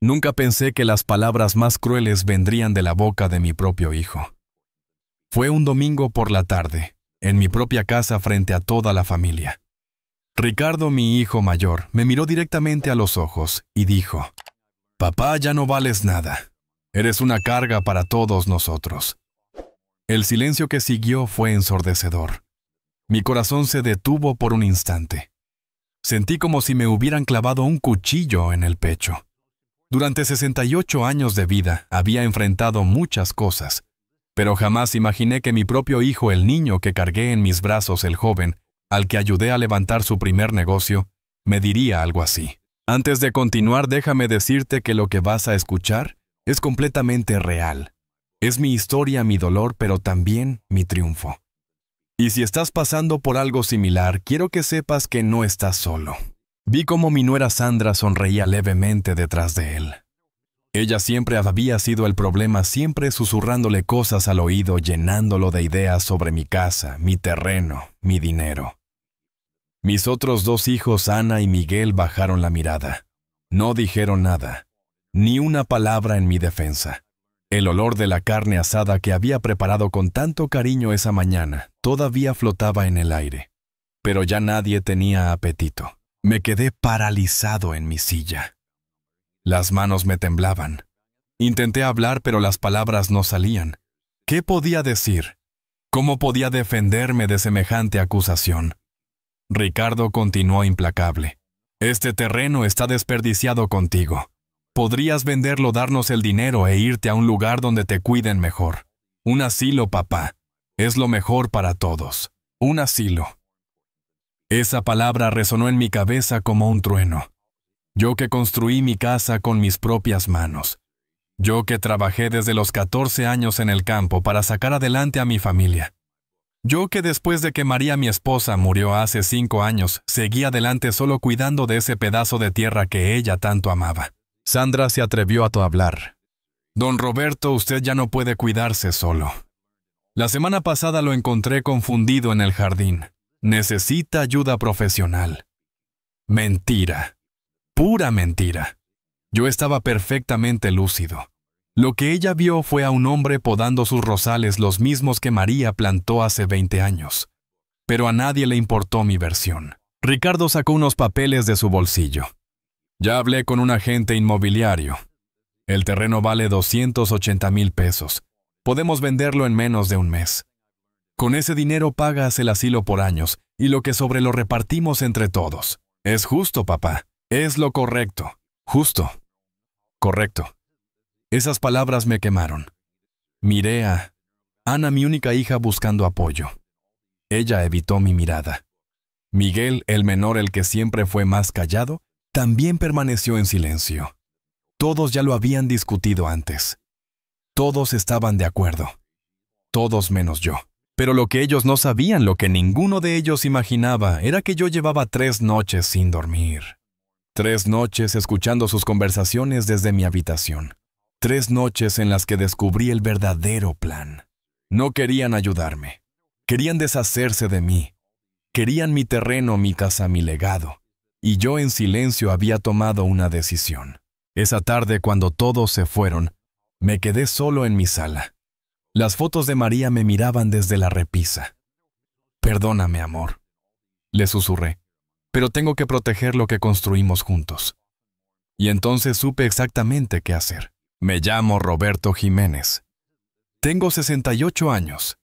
Nunca pensé que las palabras más crueles vendrían de la boca de mi propio hijo. Fue un domingo por la tarde, en mi propia casa frente a toda la familia. Ricardo, mi hijo mayor, me miró directamente a los ojos y dijo: «Papá, ya no vales nada. Eres una carga para todos nosotros». El silencio que siguió fue ensordecedor. Mi corazón se detuvo por un instante. Sentí como si me hubieran clavado un cuchillo en el pecho. Durante 68 años de vida había enfrentado muchas cosas, pero jamás imaginé que mi propio hijo, el niño que cargué en mis brazos, el joven, al que ayudé a levantar su primer negocio, me diría algo así. Antes de continuar, déjame decirte que lo que vas a escuchar es completamente real. Es mi historia, mi dolor, pero también mi triunfo. Y si estás pasando por algo similar, quiero que sepas que no estás solo. Vi cómo mi nuera Sandra sonreía levemente detrás de él. Ella siempre había sido el problema, siempre susurrándole cosas al oído, llenándolo de ideas sobre mi casa, mi terreno, mi dinero. Mis otros dos hijos, Ana y Miguel, bajaron la mirada. No dijeron nada, ni una palabra en mi defensa. El olor de la carne asada que había preparado con tanto cariño esa mañana todavía flotaba en el aire, pero ya nadie tenía apetito. Me quedé paralizado en mi silla. Las manos me temblaban. Intenté hablar, pero las palabras no salían. ¿Qué podía decir? ¿Cómo podía defenderme de semejante acusación? Ricardo continuó implacable. Este terreno está desperdiciado contigo. Podrías venderlo, darnos el dinero e irte a un lugar donde te cuiden mejor. Un asilo, papá. Es lo mejor para todos. Un asilo. Esa palabra resonó en mi cabeza como un trueno. Yo que construí mi casa con mis propias manos. Yo que trabajé desde los 14 años en el campo para sacar adelante a mi familia. Yo que después de que María, mi esposa, murió hace 5 años, seguí adelante solo cuidando de ese pedazo de tierra que ella tanto amaba. Sandra se atrevió a hablar. «Don Roberto, usted ya no puede cuidarse solo. La semana pasada lo encontré confundido en el jardín. Necesita ayuda profesional». Mentira. Pura mentira. Yo estaba perfectamente lúcido. Lo que ella vio fue a un hombre podando sus rosales, los mismos que María plantó hace 20 años. Pero a nadie le importó mi versión. Ricardo sacó unos papeles de su bolsillo. «Ya hablé con un agente inmobiliario. El terreno vale 280,000 pesos. Podemos venderlo en menos de un mes. Con ese dinero pagas el asilo por años y lo que sobre lo repartimos entre todos. Es justo, papá. Es lo correcto. Justo. Correcto». Esas palabras me quemaron. Miré a Ana, mi única hija, buscando apoyo. Ella evitó mi mirada. Miguel, el menor, el que siempre fue más callado, también permaneció en silencio. Todos ya lo habían discutido antes. Todos estaban de acuerdo. Todos menos yo. Pero lo que ellos no sabían, lo que ninguno de ellos imaginaba, era que yo llevaba 3 noches sin dormir. 3 noches escuchando sus conversaciones desde mi habitación. 3 noches en las que descubrí el verdadero plan. No querían ayudarme. Querían deshacerse de mí. Querían mi terreno, mi casa, mi legado. Y yo en silencio había tomado una decisión. Esa tarde, cuando todos se fueron, me quedé solo en mi sala. Las fotos de María me miraban desde la repisa. «Perdóname, amor», le susurré, «pero tengo que proteger lo que construimos juntos». Y entonces supe exactamente qué hacer. Me llamo Roberto Jiménez. Tengo 68 años,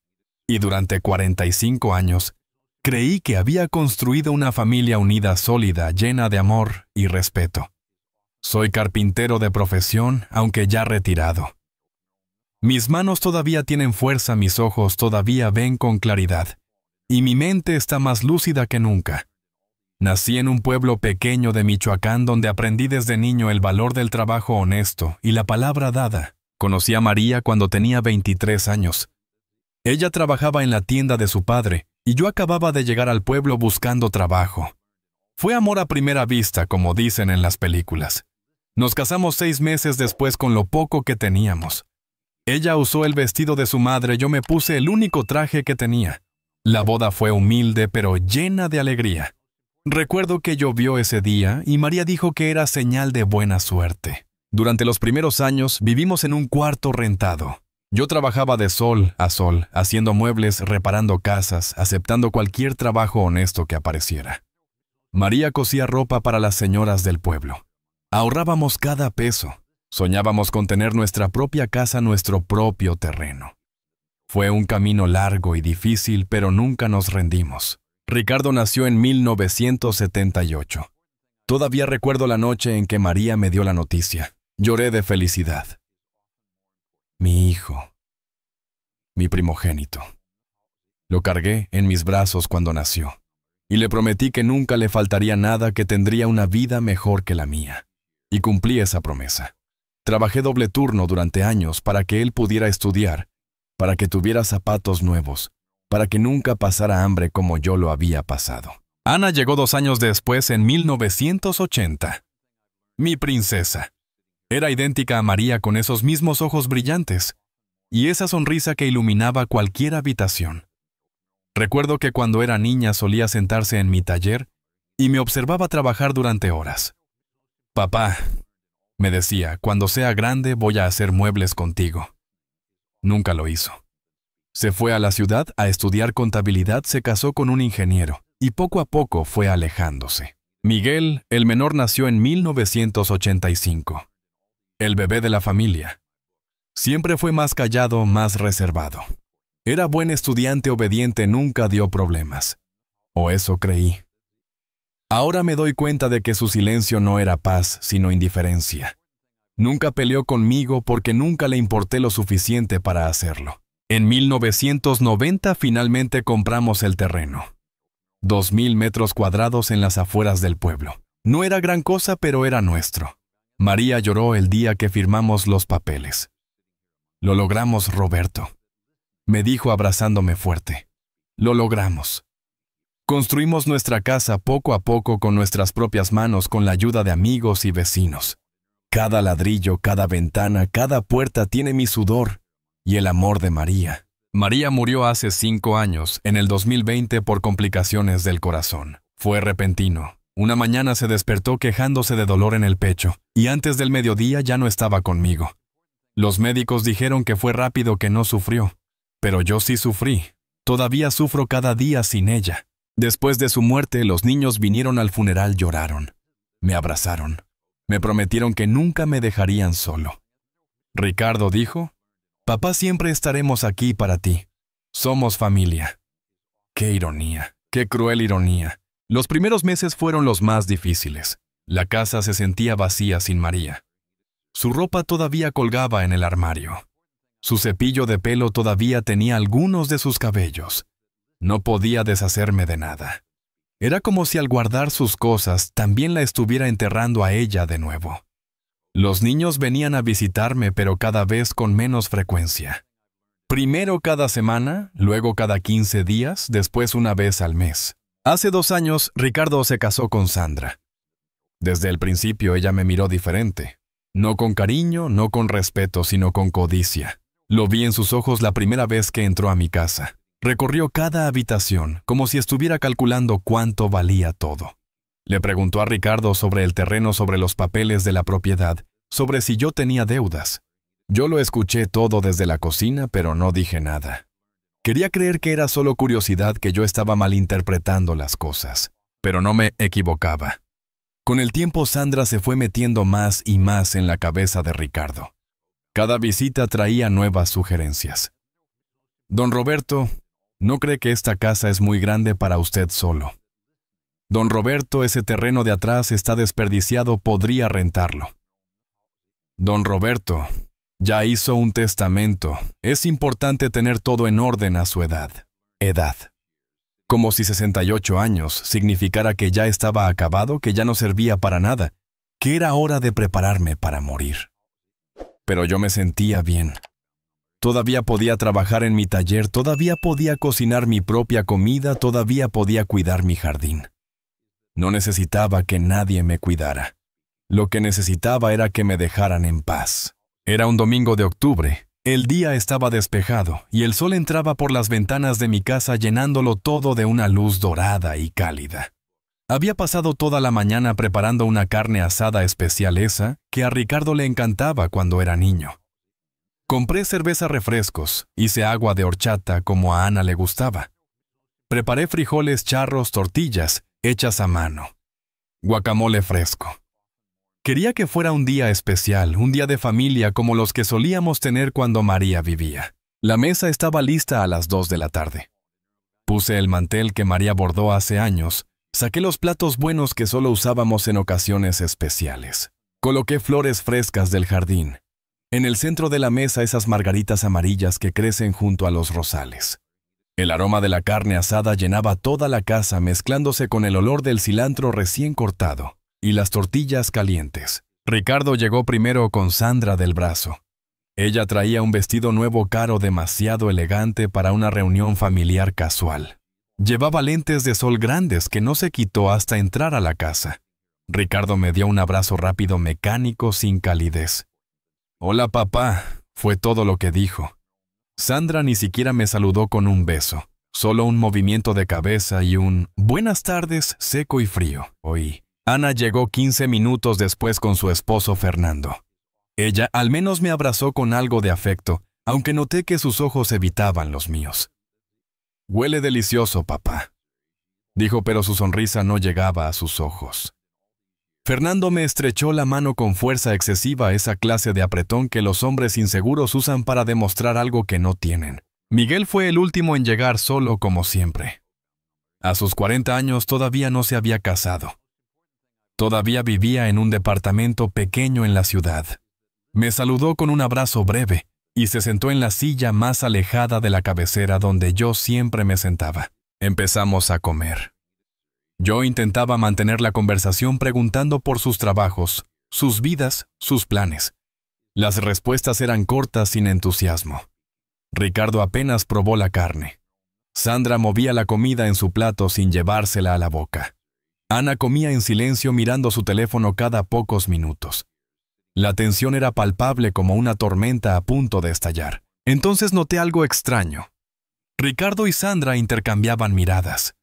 y durante 45 años creí que había construido una familia unida, sólida, llena de amor y respeto. Soy carpintero de profesión, aunque ya retirado. Mis manos todavía tienen fuerza, mis ojos todavía ven con claridad, y mi mente está más lúcida que nunca. Nací en un pueblo pequeño de Michoacán donde aprendí desde niño el valor del trabajo honesto y la palabra dada. Conocí a María cuando tenía 23 años. Ella trabajaba en la tienda de su padre, y yo acababa de llegar al pueblo buscando trabajo. Fue amor a primera vista, como dicen en las películas. Nos casamos 6 meses después con lo poco que teníamos. Ella usó el vestido de su madre, yo me puse el único traje que tenía. La boda fue humilde, pero llena de alegría. Recuerdo que llovió ese día y María dijo que era señal de buena suerte. Durante los primeros años vivimos en un cuarto rentado. Yo trabajaba de sol a sol, haciendo muebles, reparando casas, aceptando cualquier trabajo honesto que apareciera. María cosía ropa para las señoras del pueblo. Ahorrábamos cada peso. Soñábamos con tener nuestra propia casa, nuestro propio terreno. Fue un camino largo y difícil, pero nunca nos rendimos. Ricardo nació en 1978. Todavía recuerdo la noche en que María me dio la noticia. Lloré de felicidad. Mi hijo. Mi primogénito. Lo cargué en mis brazos cuando nació. Y le prometí que nunca le faltaría nada, que tendría una vida mejor que la mía. Y cumplí esa promesa. Trabajé doble turno durante años para que él pudiera estudiar, para que tuviera zapatos nuevos, para que nunca pasara hambre como yo lo había pasado. Ana llegó 2 años después, en 1980. Mi princesa. Era idéntica a María, con esos mismos ojos brillantes y esa sonrisa que iluminaba cualquier habitación. Recuerdo que cuando era niña solía sentarse en mi taller y me observaba trabajar durante horas. Papá, me decía, cuando sea grande voy a hacer muebles contigo. Nunca lo hizo. Se fue a la ciudad a estudiar contabilidad, se casó con un ingeniero y poco a poco fue alejándose. Miguel, el menor, nació en 1985. El bebé de la familia. Siempre fue más callado, más reservado. Era buen estudiante, obediente, nunca dio problemas. O eso creí. Ahora me doy cuenta de que su silencio no era paz, sino indiferencia. Nunca peleó conmigo porque nunca le importé lo suficiente para hacerlo. En 1990 finalmente compramos el terreno. 2,000 metros cuadrados en las afueras del pueblo. No era gran cosa, pero era nuestro. María lloró el día que firmamos los papeles. Lo logramos, Roberto, me dijo abrazándome fuerte. Lo logramos. Construimos nuestra casa poco a poco con nuestras propias manos, con la ayuda de amigos y vecinos. Cada ladrillo, cada ventana, cada puerta tiene mi sudor y el amor de María. María murió hace 5 años, en el 2020, por complicaciones del corazón. Fue repentino. Una mañana se despertó quejándose de dolor en el pecho, y antes del mediodía ya no estaba conmigo. Los médicos dijeron que fue rápido, que no sufrió. Pero yo sí sufrí. Todavía sufro cada día sin ella. Después de su muerte, los niños vinieron al funeral, lloraron. Me abrazaron. Me prometieron que nunca me dejarían solo. Ricardo dijo: «Papá, siempre estaremos aquí para ti. Somos familia». Qué ironía, qué cruel ironía. Los primeros meses fueron los más difíciles. La casa se sentía vacía sin María. Su ropa todavía colgaba en el armario. Su cepillo de pelo todavía tenía algunos de sus cabellos. No podía deshacerme de nada. Era como si al guardar sus cosas también la estuviera enterrando a ella de nuevo. Los niños venían a visitarme, pero cada vez con menos frecuencia. Primero cada semana, luego cada 15 días, después una vez al mes. Hace 2 años, Ricardo se casó con Sandra. Desde el principio ella me miró diferente. No con cariño, no con respeto, sino con codicia. Lo vi en sus ojos la primera vez que entró a mi casa. Recorrió cada habitación, como si estuviera calculando cuánto valía todo. Le preguntó a Ricardo sobre el terreno, sobre los papeles de la propiedad, sobre si yo tenía deudas. Yo lo escuché todo desde la cocina, pero no dije nada. Quería creer que era solo curiosidad, que yo estaba malinterpretando las cosas, pero no me equivocaba. Con el tiempo, Sandra se fue metiendo más y más en la cabeza de Ricardo. Cada visita traía nuevas sugerencias. «Don Roberto, ¿no cree que esta casa es muy grande para usted solo? Don Roberto, ese terreno de atrás está desperdiciado, podría rentarlo. Don Roberto, ya hizo un testamento, es importante tener todo en orden a su edad». Como si 68 años significara que ya estaba acabado, que ya no servía para nada, que era hora de prepararme para morir. Pero yo me sentía bien. Todavía podía trabajar en mi taller, todavía podía cocinar mi propia comida, todavía podía cuidar mi jardín. No necesitaba que nadie me cuidara. Lo que necesitaba era que me dejaran en paz. Era un domingo de octubre. El día estaba despejado y el sol entraba por las ventanas de mi casa, llenándolo todo de una luz dorada y cálida. Había pasado toda la mañana preparando una carne asada especial esa que a Ricardo le encantaba cuando era niño. Compré cerveza, refrescos, hice agua de horchata como a Ana le gustaba. Preparé frijoles charros, tortillas, hechas a mano. Guacamole fresco. Quería que fuera un día especial, un día de familia como los que solíamos tener cuando María vivía. La mesa estaba lista a las 2 de la tarde. Puse el mantel que María bordó hace años, saqué los platos buenos que solo usábamos en ocasiones especiales. Coloqué flores frescas del jardín. En el centro de la mesa esas margaritas amarillas que crecen junto a los rosales. El aroma de la carne asada llenaba toda la casa mezclándose con el olor del cilantro recién cortado y las tortillas calientes. Ricardo llegó primero con Sandra del brazo. Ella traía un vestido nuevo caro demasiado elegante para una reunión familiar casual. Llevaba lentes de sol grandes que no se quitó hasta entrar a la casa. Ricardo me dio un abrazo rápido mecánico sin calidez. «Hola, papá», fue todo lo que dijo. Sandra ni siquiera me saludó con un beso, solo un movimiento de cabeza y un «buenas tardes» seco y frío. Oí. Ana llegó 15 minutos después con su esposo Fernando. Ella al menos me abrazó con algo de afecto, aunque noté que sus ojos evitaban los míos. «Huele delicioso, papá», dijo, pero su sonrisa no llegaba a sus ojos. Fernando me estrechó la mano con fuerza excesiva, esa clase de apretón que los hombres inseguros usan para demostrar algo que no tienen. Miguel fue el último en llegar, solo como siempre. A sus 40 años todavía no se había casado. Todavía vivía en un departamento pequeño en la ciudad. Me saludó con un abrazo breve y se sentó en la silla más alejada de la cabecera donde yo siempre me sentaba. Empezamos a comer. Yo intentaba mantener la conversación preguntando por sus trabajos, sus vidas, sus planes. Las respuestas eran cortas, sin entusiasmo. Ricardo apenas probó la carne. Sandra movía la comida en su plato sin llevársela a la boca. Ana comía en silencio mirando su teléfono cada pocos minutos. La tensión era palpable como una tormenta a punto de estallar. Entonces noté algo extraño. Ricardo y Sandra intercambiaban miradas.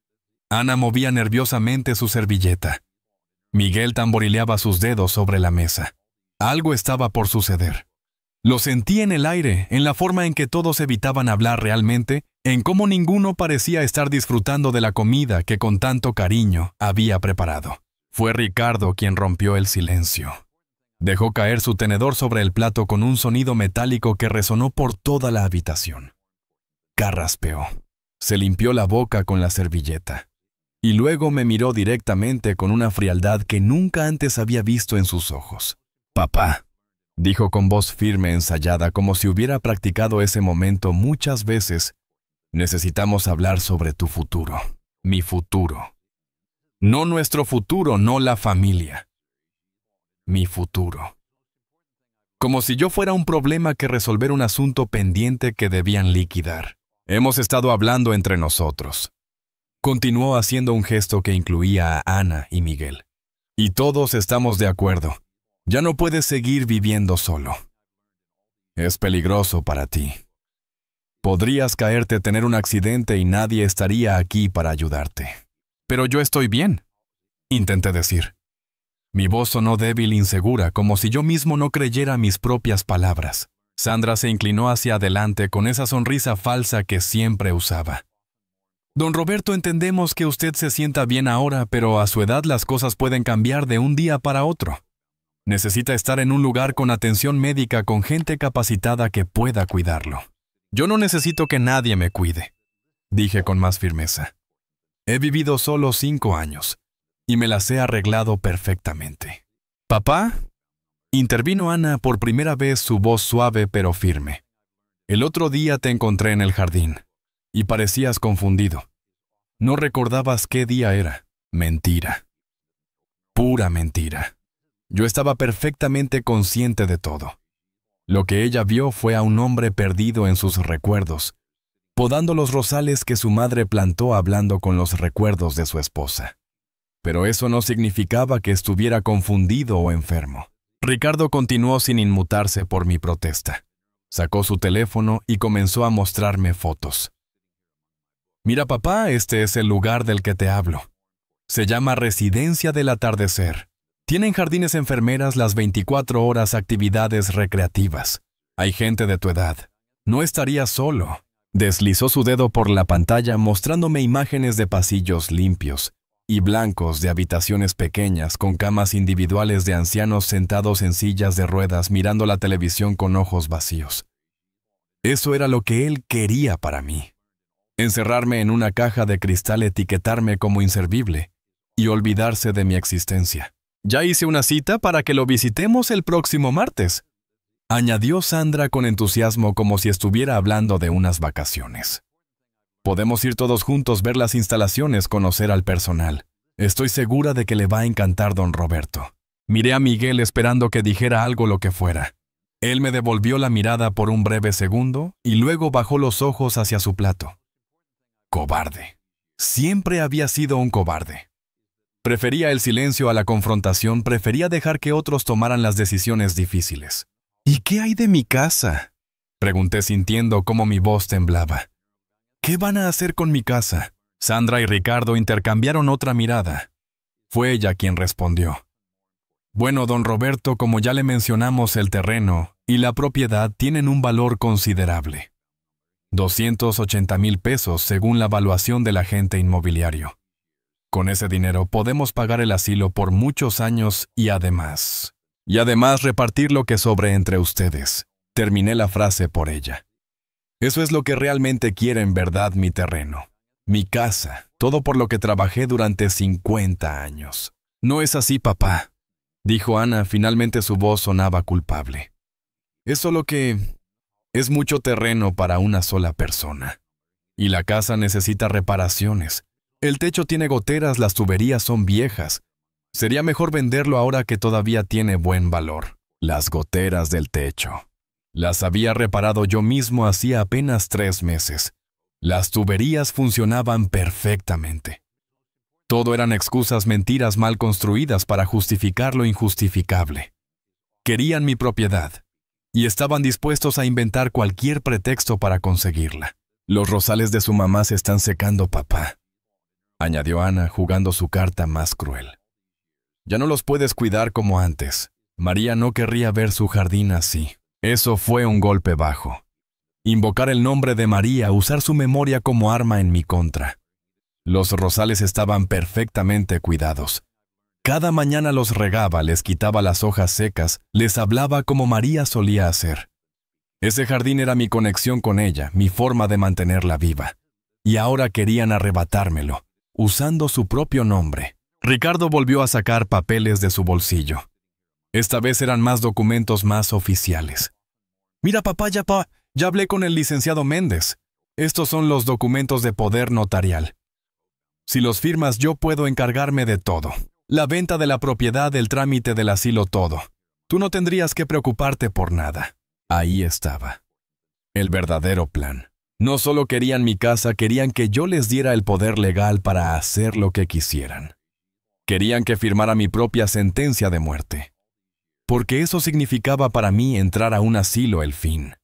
Ana movía nerviosamente su servilleta. Miguel tamborileaba sus dedos sobre la mesa. Algo estaba por suceder. Lo sentí en el aire, en la forma en que todos evitaban hablar realmente, en cómo ninguno parecía estar disfrutando de la comida que con tanto cariño había preparado. Fue Ricardo quien rompió el silencio. Dejó caer su tenedor sobre el plato con un sonido metálico que resonó por toda la habitación. Carraspeó. Se limpió la boca con la servilleta. Y luego me miró directamente con una frialdad que nunca antes había visto en sus ojos. «Papá», dijo con voz firme, ensayada, como si hubiera practicado ese momento muchas veces, «necesitamos hablar sobre tu futuro, mi futuro. No nuestro futuro, no la familia. Mi futuro». Como si yo fuera un problema que resolver, un asunto pendiente que debían liquidar. «Hemos estado hablando entre nosotros», continuó haciendo un gesto que incluía a Ana y Miguel. «Y todos estamos de acuerdo. Ya no puedes seguir viviendo solo. Es peligroso para ti. Podrías caerte, tener un accidente y nadie estaría aquí para ayudarte». «Pero yo estoy bien», intenté decir. Mi voz sonó débil, insegura, como si yo mismo no creyera mis propias palabras. Sandra se inclinó hacia adelante con esa sonrisa falsa que siempre usaba. «Don Roberto, entendemos que usted se sienta bien ahora, pero a su edad las cosas pueden cambiar de un día para otro. Necesita estar en un lugar con atención médica, con gente capacitada que pueda cuidarlo». «Yo no necesito que nadie me cuide», dije con más firmeza. «He vivido solo 5 años y me las he arreglado perfectamente». «Papá», intervino Ana, por primera vez su voz suave pero firme. «El otro día te encontré en el jardín y parecías confundido. No recordabas qué día era». Mentira. Pura mentira. Yo estaba perfectamente consciente de todo. Lo que ella vio fue a un hombre perdido en sus recuerdos, podando los rosales que su madre plantó, hablando con los recuerdos de su esposa. Pero eso no significaba que estuviera confundido o enfermo. Ricardo continuó sin inmutarse por mi protesta. Sacó su teléfono y comenzó a mostrarme fotos. «Mira, papá, este es el lugar del que te hablo. Se llama Residencia del Atardecer. Tienen jardines, enfermeras, las 24 horas, actividades recreativas. Hay gente de tu edad. No estarías solo. Deslizó su dedo por la pantalla mostrándome imágenes de pasillos limpios y blancos de habitaciones pequeñas con camas individuales de ancianos sentados en sillas de ruedas mirando la televisión con ojos vacíos. Eso era lo que él quería para mí. Encerrarme en una caja de cristal, etiquetarme como inservible y olvidarse de mi existencia. Ya hice una cita para que lo visitemos el próximo martes, añadió Sandra con entusiasmo como si estuviera hablando de unas vacaciones. Podemos ir todos juntos, ver las instalaciones, conocer al personal. Estoy segura de que le va a encantar don Roberto. Miré a Miguel esperando que dijera algo, lo que fuera. Él me devolvió la mirada por un breve segundo y luego bajó los ojos hacia su plato. Cobarde. Siempre había sido un cobarde. Prefería el silencio a la confrontación, prefería dejar que otros tomaran las decisiones difíciles. ¿Y qué hay de mi casa?, pregunté sintiendo cómo mi voz temblaba. ¿Qué van a hacer con mi casa? Sandra y Ricardo intercambiaron otra mirada. Fue ella quien respondió. Bueno, don Roberto, como ya le mencionamos, el terreno y la propiedad tienen un valor considerable. 280,000 pesos según la evaluación del agente inmobiliario. Con ese dinero podemos pagar el asilo por muchos años y además repartir lo que sobre entre ustedes. Terminé la frase por ella. Eso es lo que realmente quieren, ¿verdad? Mi terreno, mi casa, todo por lo que trabajé durante 50 años. No es así, papá, dijo Ana. Finalmente su voz sonaba culpable. Es solo que es mucho terreno para una sola persona. Y la casa necesita reparaciones. El techo tiene goteras, las tuberías son viejas. Sería mejor venderlo ahora que todavía tiene buen valor. Las goteras del techo. Las había reparado yo mismo hacía apenas 3 meses. Las tuberías funcionaban perfectamente. Todo eran excusas, mentiras mal construidas para justificar lo injustificable. Querían mi propiedad y estaban dispuestos a inventar cualquier pretexto para conseguirla. Los rosales de su mamá se están secando, papá, añadió Ana, jugando su carta más cruel. Ya no los puedes cuidar como antes. María no querría ver su jardín así. Eso fue un golpe bajo. Invocar el nombre de María, usar su memoria como arma en mi contra. Los rosales estaban perfectamente cuidados. Cada mañana los regaba, les quitaba las hojas secas, les hablaba como María solía hacer. Ese jardín era mi conexión con ella, mi forma de mantenerla viva. Y ahora querían arrebatármelo, usando su propio nombre. Ricardo volvió a sacar papeles de su bolsillo. Esta vez eran más documentos más oficiales. Mira, papá, ya hablé con el licenciado Méndez. Estos son los documentos de poder notarial. Si los firmas, yo puedo encargarme de todo. La venta de la propiedad, el trámite del asilo, todo. Tú no tendrías que preocuparte por nada. Ahí estaba. El verdadero plan. No solo querían mi casa, querían que yo les diera el poder legal para hacer lo que quisieran. Querían que firmara mi propia sentencia de muerte. Porque eso significaba para mí entrar a un asilo, el fin.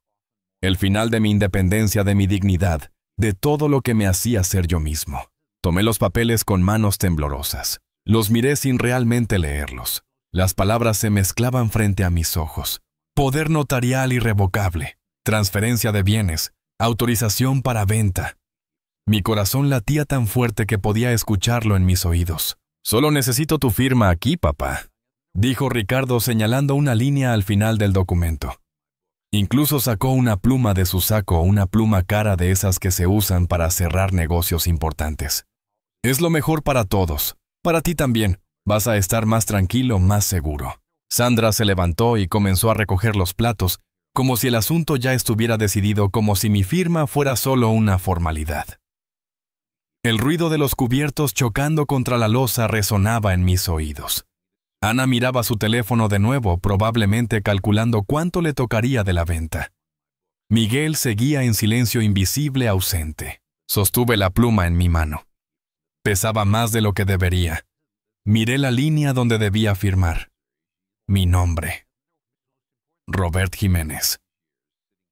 El final de mi independencia, de mi dignidad, de todo lo que me hacía ser yo mismo. Tomé los papeles con manos temblorosas. Los miré sin realmente leerlos. Las palabras se mezclaban frente a mis ojos. Poder notarial irrevocable, transferencia de bienes, autorización para venta. Mi corazón latía tan fuerte que podía escucharlo en mis oídos. Solo necesito tu firma aquí, papá, dijo Ricardo señalando una línea al final del documento. Incluso sacó una pluma de su saco, una pluma cara de esas que se usan para cerrar negocios importantes. Es lo mejor para todos. Para ti también. Vas a estar más tranquilo, más seguro. Sandra se levantó y comenzó a recoger los platos, como si el asunto ya estuviera decidido, como si mi firma fuera solo una formalidad. El ruido de los cubiertos chocando contra la losa resonaba en mis oídos. Ana miraba su teléfono de nuevo, probablemente calculando cuánto le tocaría de la venta. Miguel seguía en silencio invisible, ausente. Sostuve la pluma en mi mano. Pesaba más de lo que debería. Miré la línea donde debía firmar. Mi nombre. Robert Jiménez.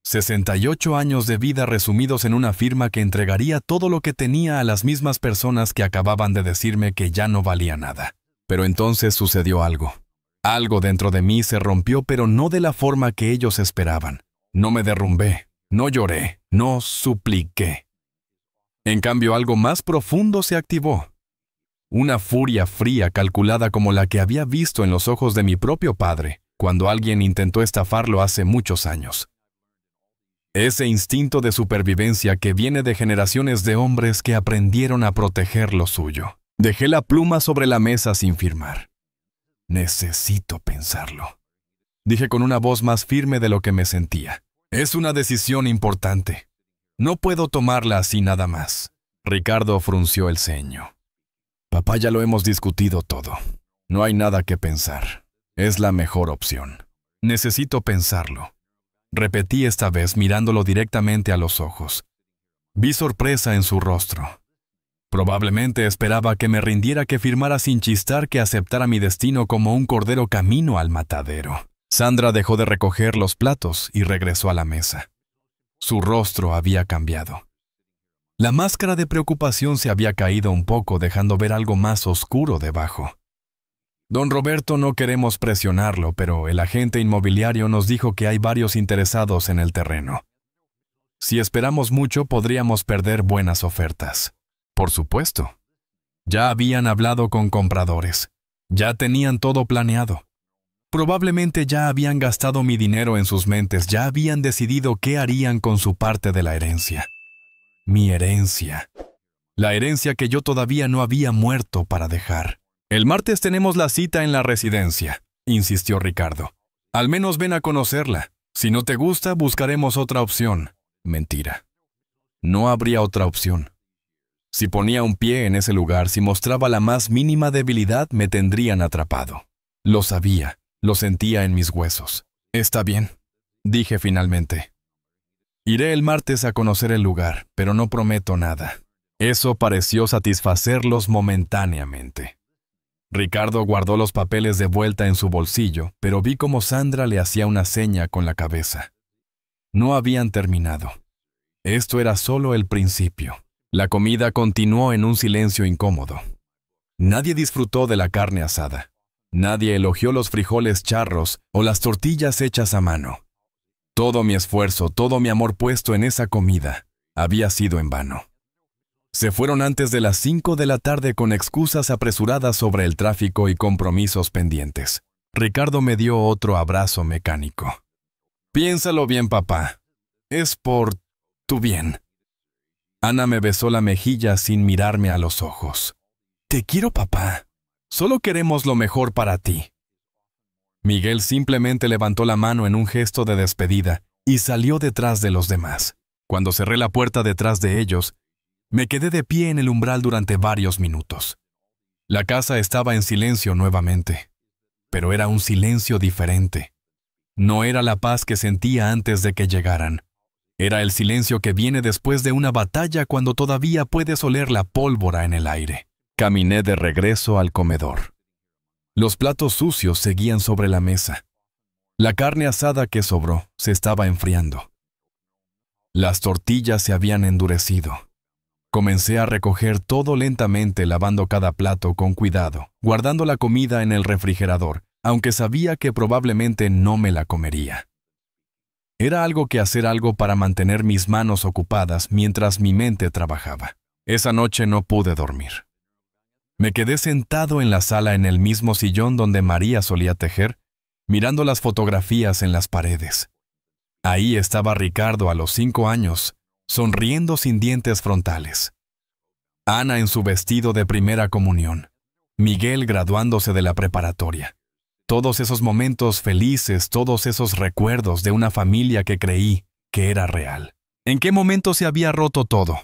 68 años de vida resumidos en una firma que entregaría todo lo que tenía a las mismas personas que acababan de decirme que ya no valía nada. Pero entonces sucedió algo. Algo dentro de mí se rompió, pero no de la forma que ellos esperaban. No me derrumbé, no lloré, no supliqué. En cambio, algo más profundo se activó. Una furia fría calculada como la que había visto en los ojos de mi propio padre cuando alguien intentó estafarlo hace muchos años. Ese instinto de supervivencia que viene de generaciones de hombres que aprendieron a proteger lo suyo. Dejé la pluma sobre la mesa sin firmar. Necesito pensarlo, dije con una voz más firme de lo que me sentía. Es una decisión importante. No puedo tomarla así nada más. Ricardo frunció el ceño. Papá, ya lo hemos discutido todo. No hay nada que pensar. Es la mejor opción. Necesito pensarlo. Repetí esta vez mirándolo directamente a los ojos. Vi sorpresa en su rostro. Probablemente esperaba que me rindiera, que firmara sin chistar, que aceptara mi destino como un cordero camino al matadero. Sandra dejó de recoger los platos y regresó a la mesa. Su rostro había cambiado. La máscara de preocupación se había caído un poco, dejando ver algo más oscuro debajo. Don Roberto, no queremos presionarlo, pero el agente inmobiliario nos dijo que hay varios interesados en el terreno. Si esperamos mucho, podríamos perder buenas ofertas. Por supuesto. Ya habían hablado con compradores. Ya tenían todo planeado. Probablemente ya habían gastado mi dinero en sus mentes, ya habían decidido qué harían con su parte de la herencia. Mi herencia. La herencia que yo todavía no había muerto para dejar. El martes tenemos la cita en la residencia, insistió Ricardo. Al menos ven a conocerla. Si no te gusta, buscaremos otra opción. Mentira. No habría otra opción. Si ponía un pie en ese lugar, si mostraba la más mínima debilidad, me tendrían atrapado. Lo sabía, lo sentía en mis huesos. Está bien, dije finalmente. Iré el martes a conocer el lugar, pero no prometo nada. Eso pareció satisfacerlos momentáneamente. Ricardo guardó los papeles de vuelta en su bolsillo, pero vi cómo Sandra le hacía una seña con la cabeza. No habían terminado. Esto era solo el principio. La comida continuó en un silencio incómodo. Nadie disfrutó de la carne asada. Nadie elogió los frijoles charros o las tortillas hechas a mano. Todo mi esfuerzo, todo mi amor puesto en esa comida había sido en vano. Se fueron antes de las 5 de la tarde con excusas apresuradas sobre el tráfico y compromisos pendientes. Ricardo me dio otro abrazo mecánico. Piénsalo bien, papá. Es por tu bien. Ana me besó la mejilla sin mirarme a los ojos. Te quiero, papá. Solo queremos lo mejor para ti. Miguel simplemente levantó la mano en un gesto de despedida y salió detrás de los demás. Cuando cerré la puerta detrás de ellos, me quedé de pie en el umbral durante varios minutos. La casa estaba en silencio nuevamente, pero era un silencio diferente. No era la paz que sentía antes de que llegaran. Era el silencio que viene después de una batalla, cuando todavía puedes oler la pólvora en el aire. Caminé de regreso al comedor. Los platos sucios seguían sobre la mesa. La carne asada que sobró se estaba enfriando. Las tortillas se habían endurecido. Comencé a recoger todo lentamente, lavando cada plato con cuidado, guardando la comida en el refrigerador, aunque sabía que probablemente no me la comería. Era algo que hacer algo para mantener mis manos ocupadas mientras mi mente trabajaba. Esa noche no pude dormir. Me quedé sentado en la sala en el mismo sillón donde María solía tejer, mirando las fotografías en las paredes. Ahí estaba Ricardo a los 5 años, sonriendo sin dientes frontales. Ana en su vestido de primera comunión. Miguel graduándose de la preparatoria. Todos esos momentos felices, todos esos recuerdos de una familia que creí que era real. ¿En qué momento se había roto todo?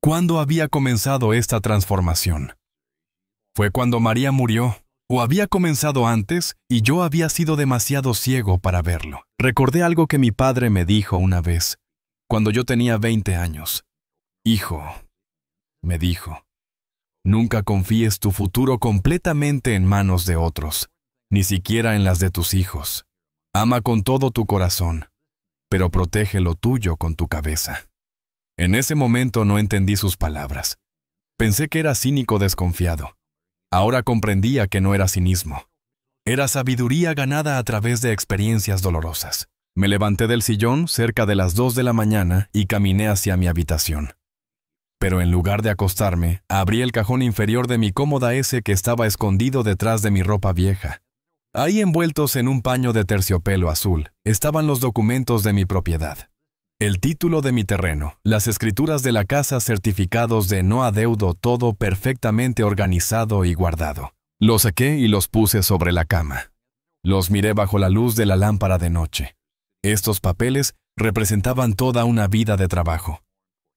¿Cuándo había comenzado esta transformación? ¿Fue cuando María murió? ¿O había comenzado antes y yo había sido demasiado ciego para verlo? Recordé algo que mi padre me dijo una vez, cuando yo tenía 20 años. Hijo, me dijo, nunca confíes tu futuro completamente en manos de otros, ni siquiera en las de tus hijos. Ama con todo tu corazón. pero protege lo tuyo con tu cabeza. En ese momento no entendí sus palabras. Pensé que era cínico desconfiado. Ahora comprendía que no era cinismo. Era sabiduría ganada a través de experiencias dolorosas. Me levanté del sillón cerca de las 2 de la mañana y caminé hacia mi habitación. Pero en lugar de acostarme, abrí el cajón inferior de mi cómoda S que estaba escondido detrás de mi ropa vieja. Ahí envueltos en un paño de terciopelo azul, estaban los documentos de mi propiedad. El título de mi terreno, las escrituras de la casa, certificados de no adeudo, todo perfectamente organizado y guardado. Los saqué y los puse sobre la cama. Los miré bajo la luz de la lámpara de noche. Estos papeles representaban toda una vida de trabajo.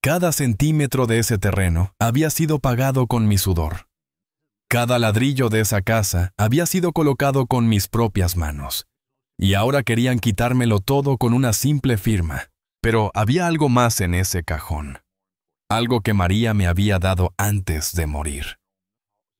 Cada centímetro de ese terreno había sido pagado con mi sudor. Cada ladrillo de esa casa había sido colocado con mis propias manos. Y ahora querían quitármelo todo con una simple firma. Pero había algo más en ese cajón. Algo que María me había dado antes de morir.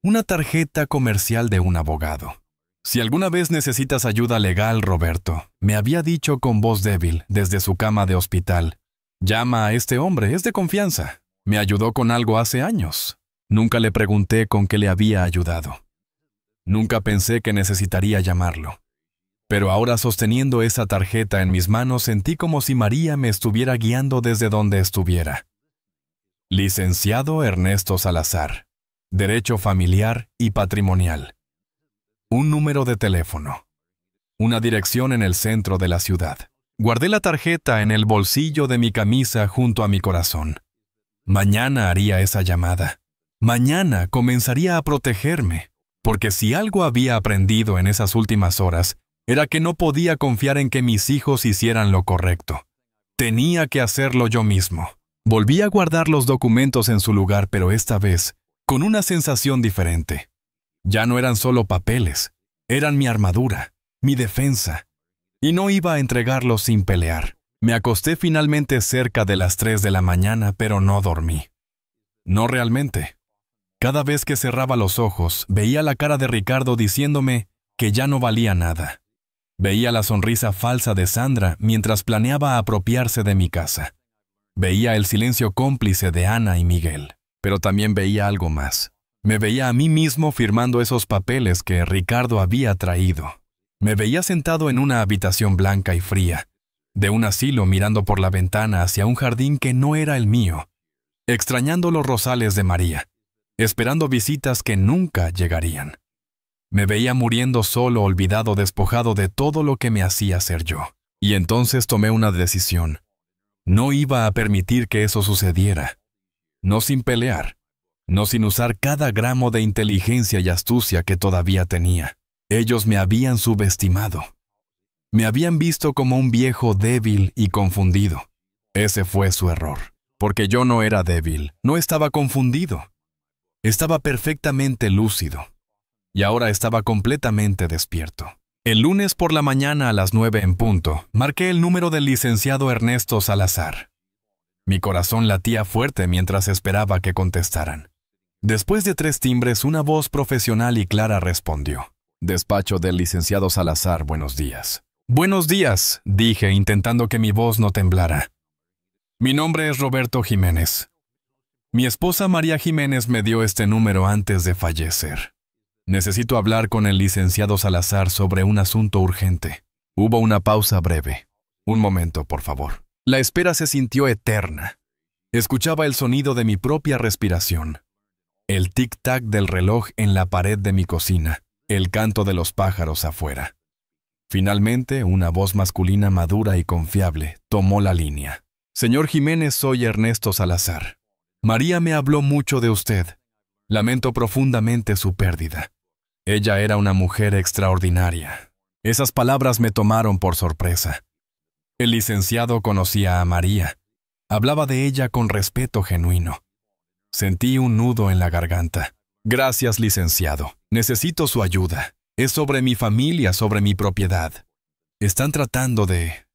Una tarjeta comercial de un abogado. Si alguna vez necesitas ayuda legal, Roberto, me había dicho con voz débil desde su cama de hospital, llama a este hombre, es de confianza. Me ayudó con algo hace años. Nunca le pregunté con qué le había ayudado. Nunca pensé que necesitaría llamarlo. Pero ahora, sosteniendo esa tarjeta en mis manos, sentí como si María me estuviera guiando desde donde estuviera. Licenciado Ernesto Salazar. Derecho familiar y patrimonial. Un número de teléfono. Una dirección en el centro de la ciudad. Guardé la tarjeta en el bolsillo de mi camisa junto a mi corazón. Mañana haría esa llamada. Mañana comenzaría a protegerme, porque si algo había aprendido en esas últimas horas, era que no podía confiar en que mis hijos hicieran lo correcto. Tenía que hacerlo yo mismo. Volví a guardar los documentos en su lugar, pero esta vez con una sensación diferente. Ya no eran solo papeles, eran mi armadura, mi defensa. Y no iba a entregarlos sin pelear. Me acosté finalmente cerca de las 3 de la mañana, pero no dormí. No realmente. Cada vez que cerraba los ojos, veía la cara de Ricardo diciéndome que ya no valía nada. Veía la sonrisa falsa de Sandra mientras planeaba apropiarse de mi casa. Veía el silencio cómplice de Ana y Miguel. Pero también veía algo más. Me veía a mí mismo firmando esos papeles que Ricardo había traído. Me veía sentado en una habitación blanca y fría, de un asilo mirando por la ventana hacia un jardín que no era el mío, extrañando los rosales de María, esperando visitas que nunca llegarían. Me veía muriendo solo, olvidado, despojado de todo lo que me hacía ser yo. Y entonces tomé una decisión. No iba a permitir que eso sucediera. No sin pelear, no sin usar cada gramo de inteligencia y astucia que todavía tenía. Ellos me habían subestimado. Me habían visto como un viejo débil y confundido. Ese fue su error, porque yo no era débil, no estaba confundido. Estaba perfectamente lúcido. Y ahora estaba completamente despierto. El lunes por la mañana a las 9 en punto, marqué el número del licenciado Ernesto Salazar. Mi corazón latía fuerte mientras esperaba que contestaran. Después de 3 timbres, una voz profesional y clara respondió. Despacho del licenciado Salazar, buenos días. Buenos días, dije, intentando que mi voz no temblara. Mi nombre es Roberto Jiménez. Mi esposa María Jiménez me dio este número antes de fallecer. Necesito hablar con el licenciado Salazar sobre un asunto urgente. Hubo una pausa breve. Un momento, por favor. La espera se sintió eterna. Escuchaba el sonido de mi propia respiración, el tic-tac del reloj en la pared de mi cocina, el canto de los pájaros afuera. Finalmente, una voz masculina madura y confiable tomó la línea. Señor Jiménez, soy Ernesto Salazar. María me habló mucho de usted. Lamento profundamente su pérdida. Ella era una mujer extraordinaria. Esas palabras me tomaron por sorpresa. El licenciado conocía a María. Hablaba de ella con respeto genuino. Sentí un nudo en la garganta. Gracias, licenciado. Necesito su ayuda. Es sobre mi familia, sobre mi propiedad. Están tratando de...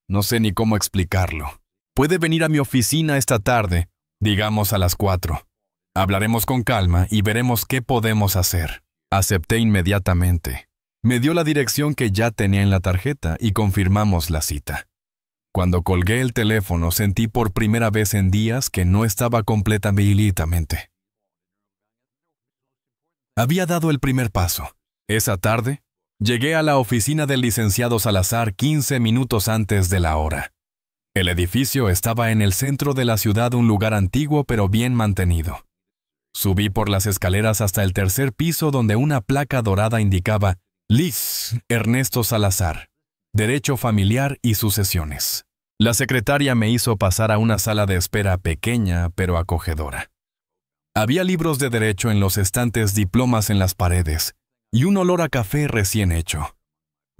No sé ni cómo explicarlo. Puede venir a mi oficina esta tarde, digamos a las 4. Hablaremos con calma y veremos qué podemos hacer. Acepté inmediatamente. Me dio la dirección que ya tenía en la tarjeta y confirmamos la cita. Cuando colgué el teléfono sentí por primera vez en días que no estaba completamente. Había dado el primer paso. Esa tarde, llegué a la oficina del licenciado Salazar 15 minutos antes de la hora. El edificio estaba en el centro de la ciudad, un lugar antiguo pero bien mantenido. Subí por las escaleras hasta el tercer piso donde una placa dorada indicaba Lic. Ernesto Salazar, Derecho Familiar y Sucesiones. La secretaria me hizo pasar a una sala de espera pequeña pero acogedora. Había libros de derecho en los estantes, diplomas en las paredes y un olor a café recién hecho.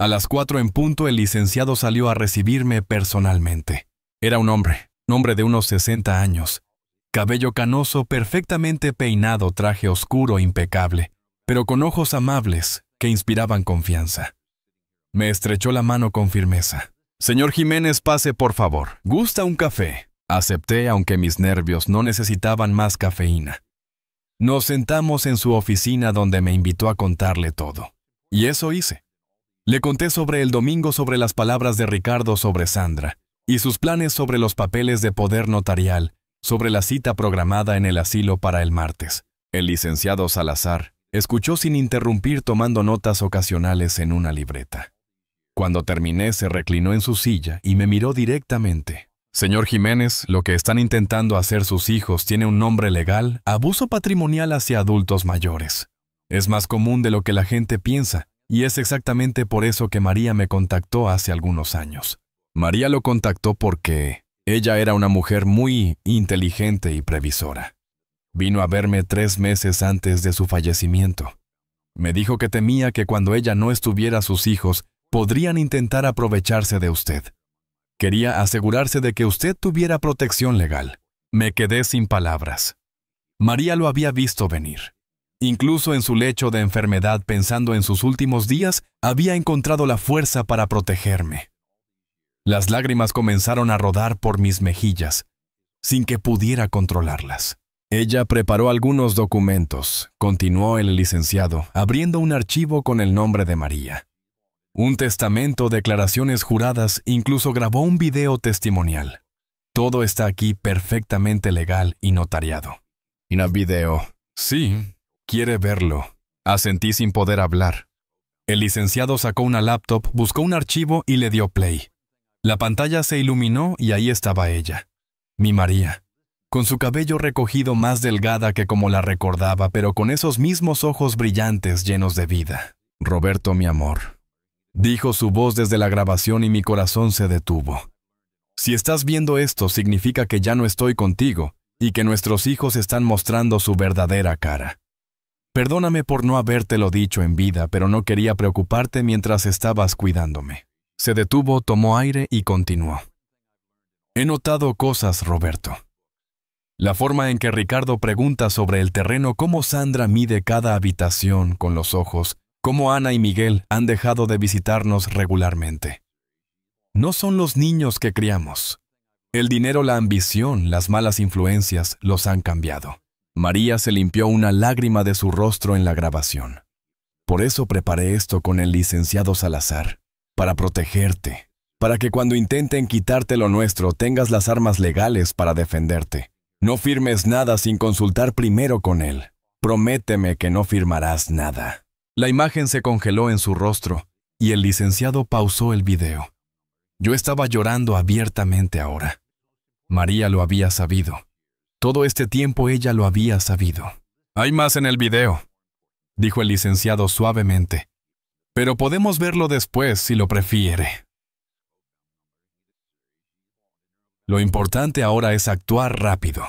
A las 4 en punto el licenciado salió a recibirme personalmente. Era un hombre de unos 60 años. Cabello canoso, perfectamente peinado, traje oscuro impecable, pero con ojos amables que inspiraban confianza. Me estrechó la mano con firmeza. «Señor Jiménez, pase por favor. ¿Gusta un café?» Acepté, aunque mis nervios no necesitaban más cafeína. Nos sentamos en su oficina donde me invitó a contarle todo. Y eso hice. Le conté sobre el domingo, sobre las palabras de Ricardo sobre Sandra, y sus planes sobre los papeles de poder notarial, sobre la cita programada en el asilo para el martes. El licenciado Salazar escuchó sin interrumpir, tomando notas ocasionales en una libreta. Cuando terminé, se reclinó en su silla y me miró directamente. «Señor Jiménez, lo que están intentando hacer sus hijos tiene un nombre legal: abuso patrimonial hacia adultos mayores. Es más común de lo que la gente piensa, y es exactamente por eso que María me contactó hace algunos años. María lo contactó porque ella era una mujer muy inteligente y previsora. Vino a verme 3 meses antes de su fallecimiento. Me dijo que temía que cuando ella no estuviera, sus hijos podrían intentar aprovecharse de usted. Quería asegurarse de que usted tuviera protección legal». Me quedé sin palabras. María lo había visto venir. Incluso en su lecho de enfermedad, pensando en sus últimos días, había encontrado la fuerza para protegerme. Las lágrimas comenzaron a rodar por mis mejillas, sin que pudiera controlarlas. Ella preparó algunos documentos, continuó el licenciado, abriendo un archivo con el nombre de María. Un testamento, declaraciones juradas, incluso grabó un video testimonial. Todo está aquí perfectamente legal y notariado. ¿Y no video? Sí, quiere verlo. Asentí sin poder hablar. El licenciado sacó una laptop, buscó un archivo y le dio play. La pantalla se iluminó y ahí estaba ella, mi María, con su cabello recogido, más delgada que como la recordaba, pero con esos mismos ojos brillantes llenos de vida. «Roberto, mi amor», dijo su voz desde la grabación, y mi corazón se detuvo. «Si estás viendo esto, significa que ya no estoy contigo y que nuestros hijos están mostrando su verdadera cara. Perdóname por no habértelo dicho en vida, pero no quería preocuparte mientras estabas cuidándome». Se detuvo, tomó aire y continuó. «He notado cosas, Roberto. La forma en que Ricardo pregunta sobre el terreno, cómo Sandra mide cada habitación con los ojos, cómo Ana y Miguel han dejado de visitarnos regularmente. No son los niños que criamos. El dinero, la ambición, las malas influencias los han cambiado». María se limpió una lágrima de su rostro en la grabación. «Por eso preparé esto con el licenciado Salazar, para protegerte, para que cuando intenten quitarte lo nuestro tengas las armas legales para defenderte. No firmes nada sin consultar primero con él. Prométeme que no firmarás nada». La imagen se congeló en su rostro y el licenciado pausó el video. Yo estaba llorando abiertamente ahora. María lo había sabido. Todo este tiempo ella lo había sabido. «Hay más en el video», dijo el licenciado suavemente. «Pero podemos verlo después si lo prefiere. Lo importante ahora es actuar rápido».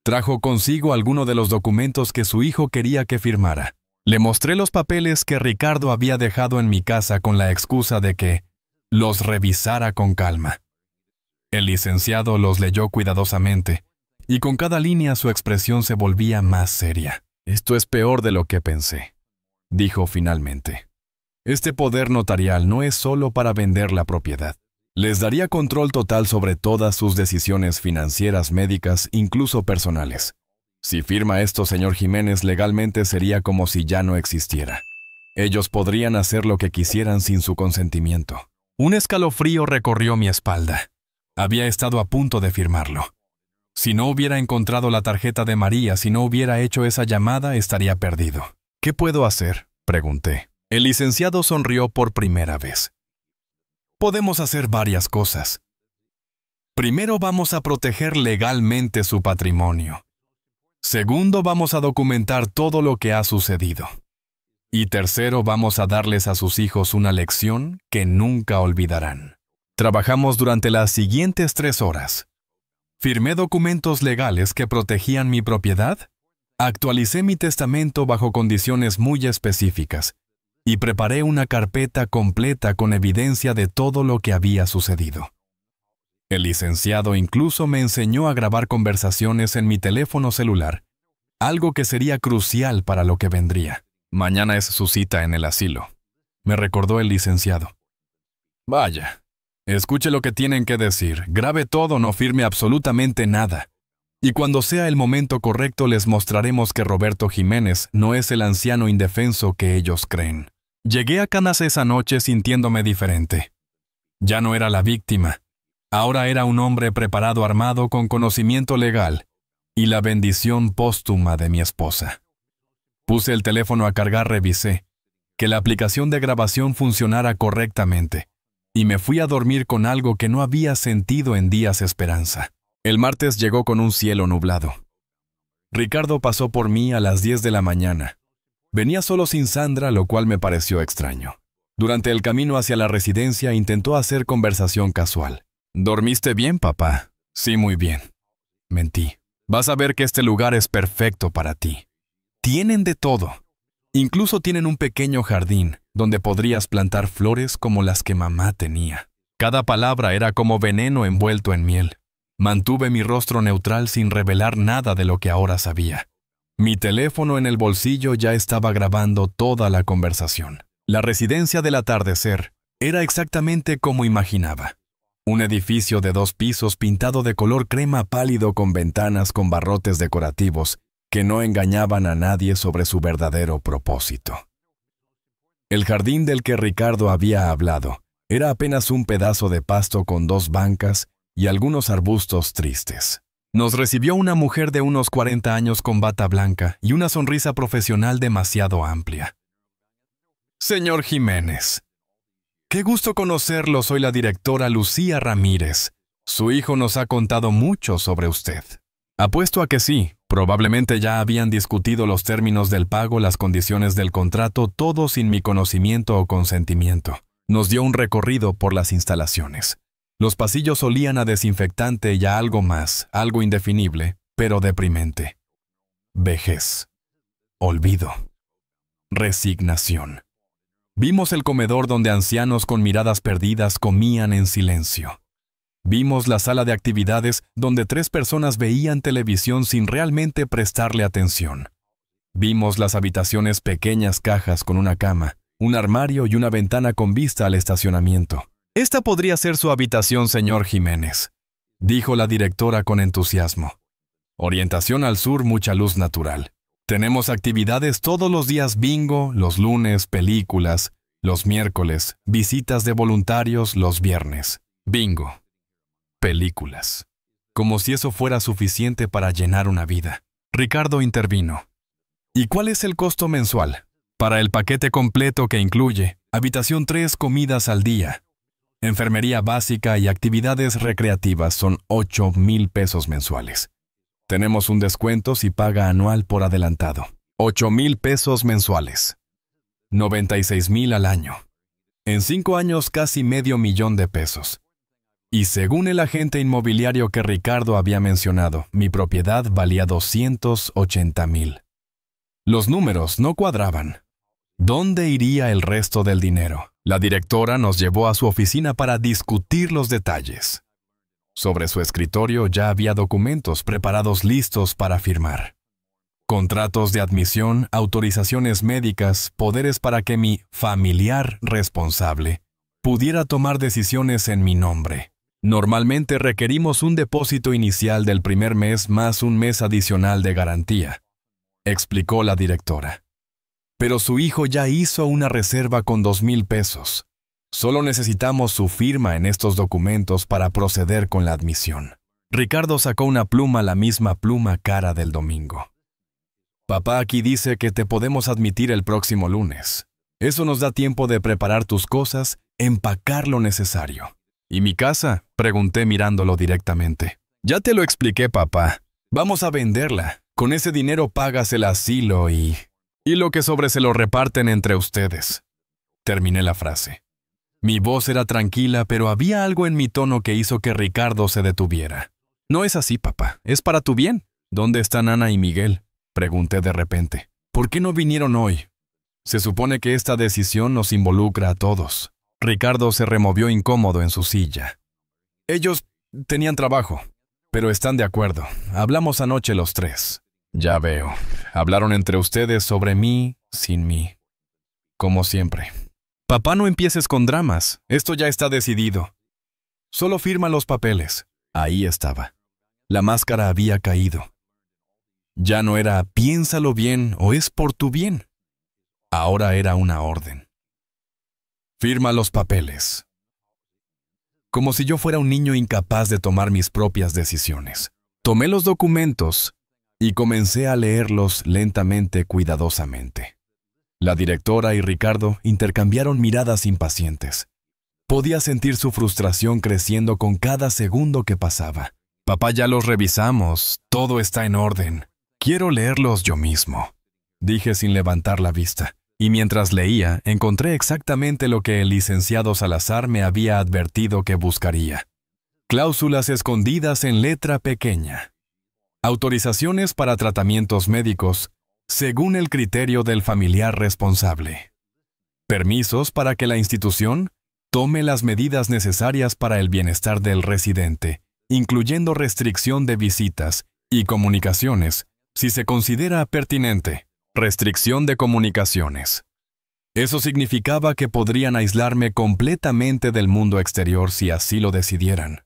Trajo consigo alguno de los documentos que su hijo quería que firmara. Le mostré los papeles que Ricardo había dejado en mi casa con la excusa de que los revisara con calma. El licenciado los leyó cuidadosamente, y con cada línea su expresión se volvía más seria. «Esto es peor de lo que pensé», dijo finalmente. «Este poder notarial no es solo para vender la propiedad. Les daría control total sobre todas sus decisiones financieras, médicas, incluso personales. Si firma esto, señor Jiménez, legalmente sería como si ya no existiera. Ellos podrían hacer lo que quisieran sin su consentimiento». Un escalofrío recorrió mi espalda. Había estado a punto de firmarlo. Si no hubiera encontrado la tarjeta de María, si no hubiera hecho esa llamada, estaría perdido. ¿Qué puedo hacer?, pregunté. El licenciado sonrió por primera vez. Podemos hacer varias cosas. Primero, vamos a proteger legalmente su patrimonio. Segundo, vamos a documentar todo lo que ha sucedido. Y tercero, vamos a darles a sus hijos una lección que nunca olvidarán. Trabajamos durante las siguientes 3 horas. Firmé documentos legales que protegían mi propiedad, actualicé mi testamento bajo condiciones muy específicas y preparé una carpeta completa con evidencia de todo lo que había sucedido. El licenciado incluso me enseñó a grabar conversaciones en mi teléfono celular, algo que sería crucial para lo que vendría. Mañana es su cita en el asilo, me recordó el licenciado. Vaya. Escuche lo que tienen que decir, grabe todo, no firme absolutamente nada. Y cuando sea el momento correcto les mostraremos que Roberto Jiménez no es el anciano indefenso que ellos creen. Llegué a Canas esa noche sintiéndome diferente. Ya no era la víctima. Ahora era un hombre preparado, armado, con conocimiento legal y la bendición póstuma de mi esposa. Puse el teléfono a cargar, revisé que la aplicación de grabación funcionara correctamente. Y me fui a dormir con algo que no había sentido en días esperanza. El martes llegó con un cielo nublado. Ricardo pasó por mí a las 10 de la mañana. Venía solo sin Sandra, lo cual me pareció extraño. Durante el camino hacia la residencia intentó hacer conversación casual. ¿Dormiste bien, papá? Sí, muy bien. Mentí. Vas a ver que este lugar es perfecto para ti. Tienen de todo. Incluso tienen un pequeño jardín donde podrías plantar flores como las que mamá tenía. Cada palabra era como veneno envuelto en miel. Mantuve mi rostro neutral sin revelar nada de lo que ahora sabía. Mi teléfono en el bolsillo ya estaba grabando toda la conversación. La residencia del atardecer era exactamente como imaginaba. Un edificio de 2 pisos pintado de color crema pálido con ventanas con barrotes decorativos que no engañaban a nadie sobre su verdadero propósito. El jardín del que Ricardo había hablado era apenas un pedazo de pasto con 2 bancas y algunos arbustos tristes. Nos recibió una mujer de unos 40 años con bata blanca y una sonrisa profesional demasiado amplia. Señor Jiménez, qué gusto conocerlo, soy la directora Lucía Ramírez. Su hijo nos ha contado mucho sobre usted. Apuesto a que sí. Probablemente ya habían discutido los términos del pago, las condiciones del contrato, todo sin mi conocimiento o consentimiento. Nos dio un recorrido por las instalaciones. Los pasillos olían a desinfectante y a algo más, algo indefinible, pero deprimente. Vejez. Olvido. Resignación. Vimos el comedor donde ancianos con miradas perdidas comían en silencio. Vimos la sala de actividades donde 3 personas veían televisión sin realmente prestarle atención. Vimos las habitaciones, pequeñas cajas con una cama, un armario y una ventana con vista al estacionamiento. Esta podría ser su habitación, señor Jiménez, dijo la directora con entusiasmo. Orientación al sur, mucha luz natural. Tenemos actividades todos los días, bingo, los lunes, películas, los miércoles, visitas de voluntarios los viernes. Bingo. Películas. Como si eso fuera suficiente para llenar una vida. Ricardo intervino. ¿Y cuál es el costo mensual? Para el paquete completo que incluye habitación 3 comidas al día, enfermería básica y actividades recreativas son 8,000 pesos mensuales. Tenemos un descuento si paga anual por adelantado. 8,000 pesos mensuales. 96,000 al año. En 5 años casi $500,000 de pesos. Y según el agente inmobiliario que Ricardo había mencionado, mi propiedad valía 280,000. Los números no cuadraban. ¿Dónde iría el resto del dinero? La directora nos llevó a su oficina para discutir los detalles. Sobre su escritorio ya había documentos preparados listos para firmar. Contratos de admisión, autorizaciones médicas, poderes para que mi familiar responsable pudiera tomar decisiones en mi nombre. Normalmente requerimos un depósito inicial del primer mes más un mes adicional de garantía, explicó la directora. Pero su hijo ya hizo una reserva con 2,000 pesos. Solo necesitamos su firma en estos documentos para proceder con la admisión. Ricardo sacó una pluma, la misma pluma cara del domingo. Papá aquí dice que te podemos admitir el próximo lunes. Eso nos da tiempo de preparar tus cosas, empacar lo necesario. ¿Y mi casa?, pregunté mirándolo directamente. Ya te lo expliqué, papá. Vamos a venderla. Con ese dinero pagas el asilo y lo que sobre se lo reparten entre ustedes. Terminé la frase. Mi voz era tranquila, pero había algo en mi tono que hizo que Ricardo se detuviera. No es así, papá. Es para tu bien. ¿Dónde están Ana y Miguel?, pregunté de repente. ¿Por qué no vinieron hoy? Se supone que esta decisión nos involucra a todos. Ricardo se removió incómodo en su silla. Ellos tenían trabajo, pero están de acuerdo. Hablamos anoche los tres. Ya veo. Hablaron entre ustedes sobre mí, sin mí. Como siempre. Papá, no empieces con dramas. Esto ya está decidido. Solo firma los papeles. Ahí estaba. La máscara había caído. Ya no era piénsalo bien o es por tu bien. Ahora era una orden. Firma los papeles. Como si yo fuera un niño incapaz de tomar mis propias decisiones. Tomé los documentos y comencé a leerlos lentamente, cuidadosamente. La directora y Ricardo intercambiaron miradas impacientes. Podía sentir su frustración creciendo con cada segundo que pasaba. Papá, ya los revisamos. Todo está en orden. Quiero leerlos yo mismo, dije sin levantar la vista. Y mientras leía, encontré exactamente lo que el licenciado Salazar me había advertido que buscaría. Cláusulas escondidas en letra pequeña. Autorizaciones para tratamientos médicos, según el criterio del familiar responsable. Permisos para que la institución tome las medidas necesarias para el bienestar del residente, incluyendo restricción de visitas y comunicaciones, si se considera pertinente. Restricción de comunicaciones. Eso significaba que podrían aislarme completamente del mundo exterior si así lo decidieran.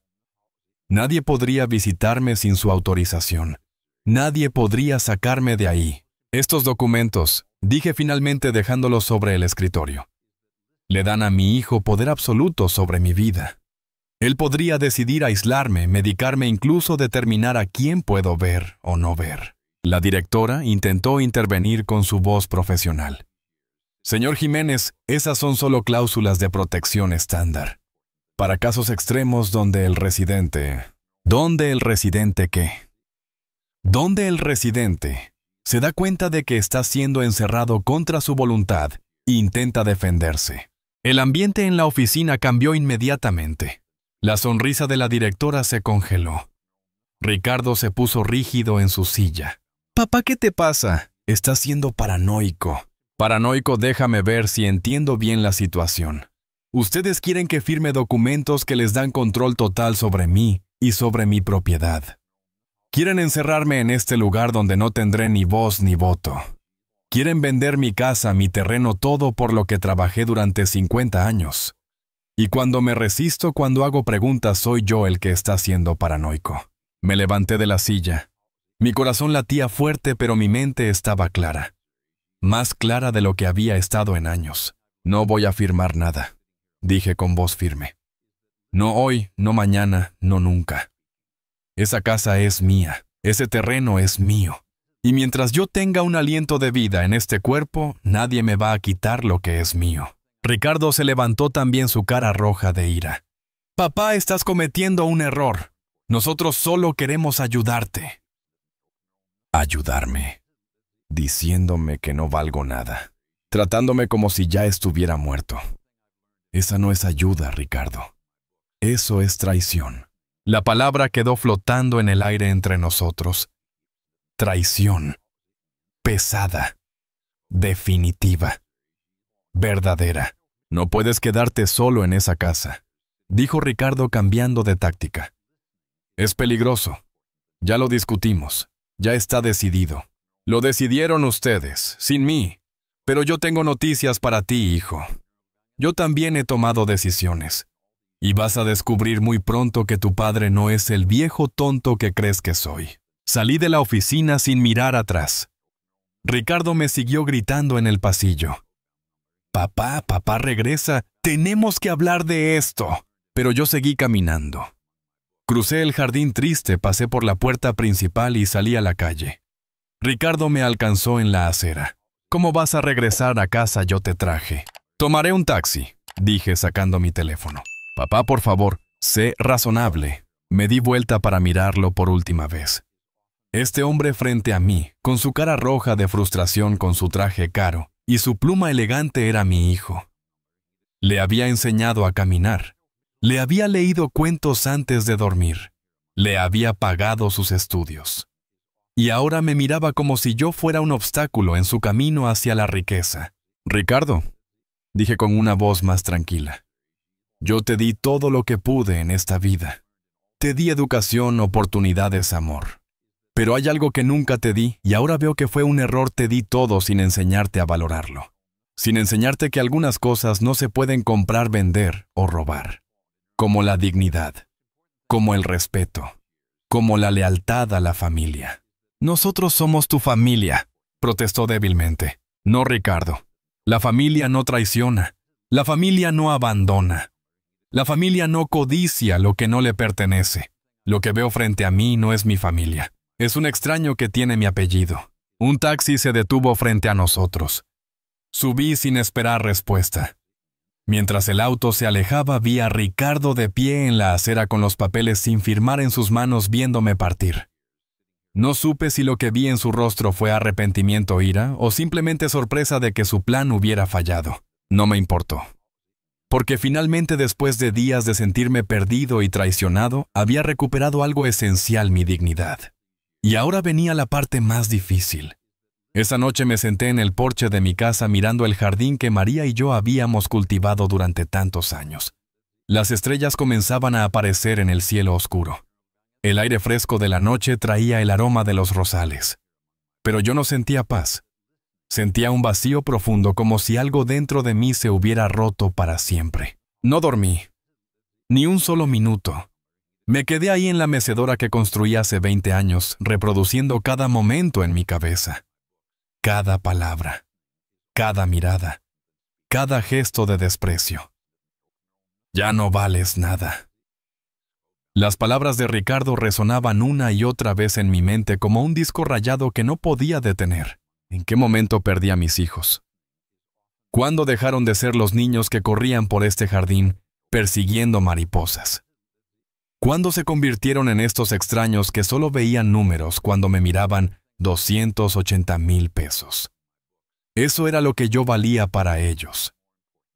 Nadie podría visitarme sin su autorización. Nadie podría sacarme de ahí. Estos documentos, dije finalmente dejándolos sobre el escritorio, le dan a mi hijo poder absoluto sobre mi vida. Él podría decidir aislarme, medicarme, incluso determinar a quién puedo ver o no ver. La directora intentó intervenir con su voz profesional. Señor Jiménez, esas son solo cláusulas de protección estándar. Para casos extremos donde el residente... ¿Dónde el residente qué? Donde el residente se da cuenta de que está siendo encerrado contra su voluntad e intenta defenderse. El ambiente en la oficina cambió inmediatamente. La sonrisa de la directora se congeló. Ricardo se puso rígido en su silla. Papá, ¿qué te pasa? Estás siendo paranoico. Paranoico, déjame ver si entiendo bien la situación. Ustedes quieren que firme documentos que les dan control total sobre mí y sobre mi propiedad. Quieren encerrarme en este lugar donde no tendré ni voz ni voto. Quieren vender mi casa, mi terreno, todo por lo que trabajé durante 50 años. Y cuando me resisto, cuando hago preguntas, soy yo el que está siendo paranoico. Me levanté de la silla. Mi corazón latía fuerte, pero mi mente estaba clara. Más clara de lo que había estado en años. No voy a firmar nada, dije con voz firme. No hoy, no mañana, no nunca. Esa casa es mía, ese terreno es mío. Y mientras yo tenga un aliento de vida en este cuerpo, nadie me va a quitar lo que es mío. Ricardo se levantó, también su cara roja de ira. Papá, estás cometiendo un error. Nosotros solo queremos ayudarte. Ayudarme. Diciéndome que no valgo nada. Tratándome como si ya estuviera muerto. Esa no es ayuda, Ricardo. Eso es traición. La palabra quedó flotando en el aire entre nosotros. Traición. Pesada. Definitiva. Verdadera. No puedes quedarte solo en esa casa, dijo Ricardo cambiando de táctica. Es peligroso. Ya lo discutimos. Ya está decidido. Lo decidieron ustedes, sin mí. Pero yo tengo noticias para ti, hijo. Yo también he tomado decisiones. Y vas a descubrir muy pronto que tu padre no es el viejo tonto que crees que soy. Salí de la oficina sin mirar atrás. Ricardo me siguió gritando en el pasillo. Papá, papá, regresa. Tenemos que hablar de esto. Pero yo seguí caminando. Crucé el jardín triste, pasé por la puerta principal y salí a la calle. Ricardo me alcanzó en la acera. ¿Cómo vas a regresar a casa? Yo te traje. Tomaré un taxi, dije sacando mi teléfono. Papá, por favor, sé razonable. Me di vuelta para mirarlo por última vez. Este hombre frente a mí, con su cara roja de frustración con su traje caro y su pluma elegante, era mi hijo. Le había enseñado a caminar. Le había leído cuentos antes de dormir. Le había pagado sus estudios. Y ahora me miraba como si yo fuera un obstáculo en su camino hacia la riqueza. Ricardo, dije con una voz más tranquila, yo te di todo lo que pude en esta vida. Te di educación, oportunidades, amor. Pero hay algo que nunca te di y ahora veo que fue un error. Te di todo sin enseñarte a valorarlo. Sin enseñarte que algunas cosas no se pueden comprar, vender o robar. Como la dignidad, como el respeto, como la lealtad a la familia. Nosotros somos tu familia, protestó débilmente. No, Ricardo. La familia no traiciona. La familia no abandona. La familia no codicia lo que no le pertenece. Lo que veo frente a mí no es mi familia. Es un extraño que tiene mi apellido. Un taxi se detuvo frente a nosotros. Subí sin esperar respuesta. Mientras el auto se alejaba, vi a Ricardo de pie en la acera con los papeles sin firmar en sus manos, viéndome partir. No supe si lo que vi en su rostro fue arrepentimiento o ira, o simplemente sorpresa de que su plan hubiera fallado. No me importó. Porque finalmente, después de días de sentirme perdido y traicionado, había recuperado algo esencial: mi dignidad. Y ahora venía la parte más difícil. Esa noche me senté en el porche de mi casa mirando el jardín que María y yo habíamos cultivado durante tantos años. Las estrellas comenzaban a aparecer en el cielo oscuro. El aire fresco de la noche traía el aroma de los rosales. Pero yo no sentía paz. Sentía un vacío profundo, como si algo dentro de mí se hubiera roto para siempre. No dormí. Ni un solo minuto. Me quedé ahí en la mecedora que construí hace 20 años, reproduciendo cada momento en mi cabeza. Cada palabra, cada mirada, cada gesto de desprecio. Ya no vales nada. Las palabras de Ricardo resonaban una y otra vez en mi mente como un disco rayado que no podía detener. ¿En qué momento perdí a mis hijos? ¿Cuándo dejaron de ser los niños que corrían por este jardín persiguiendo mariposas? ¿Cuándo se convirtieron en estos extraños que solo veían números cuando me miraban 280,000 pesos? Eso era lo que yo valía para ellos.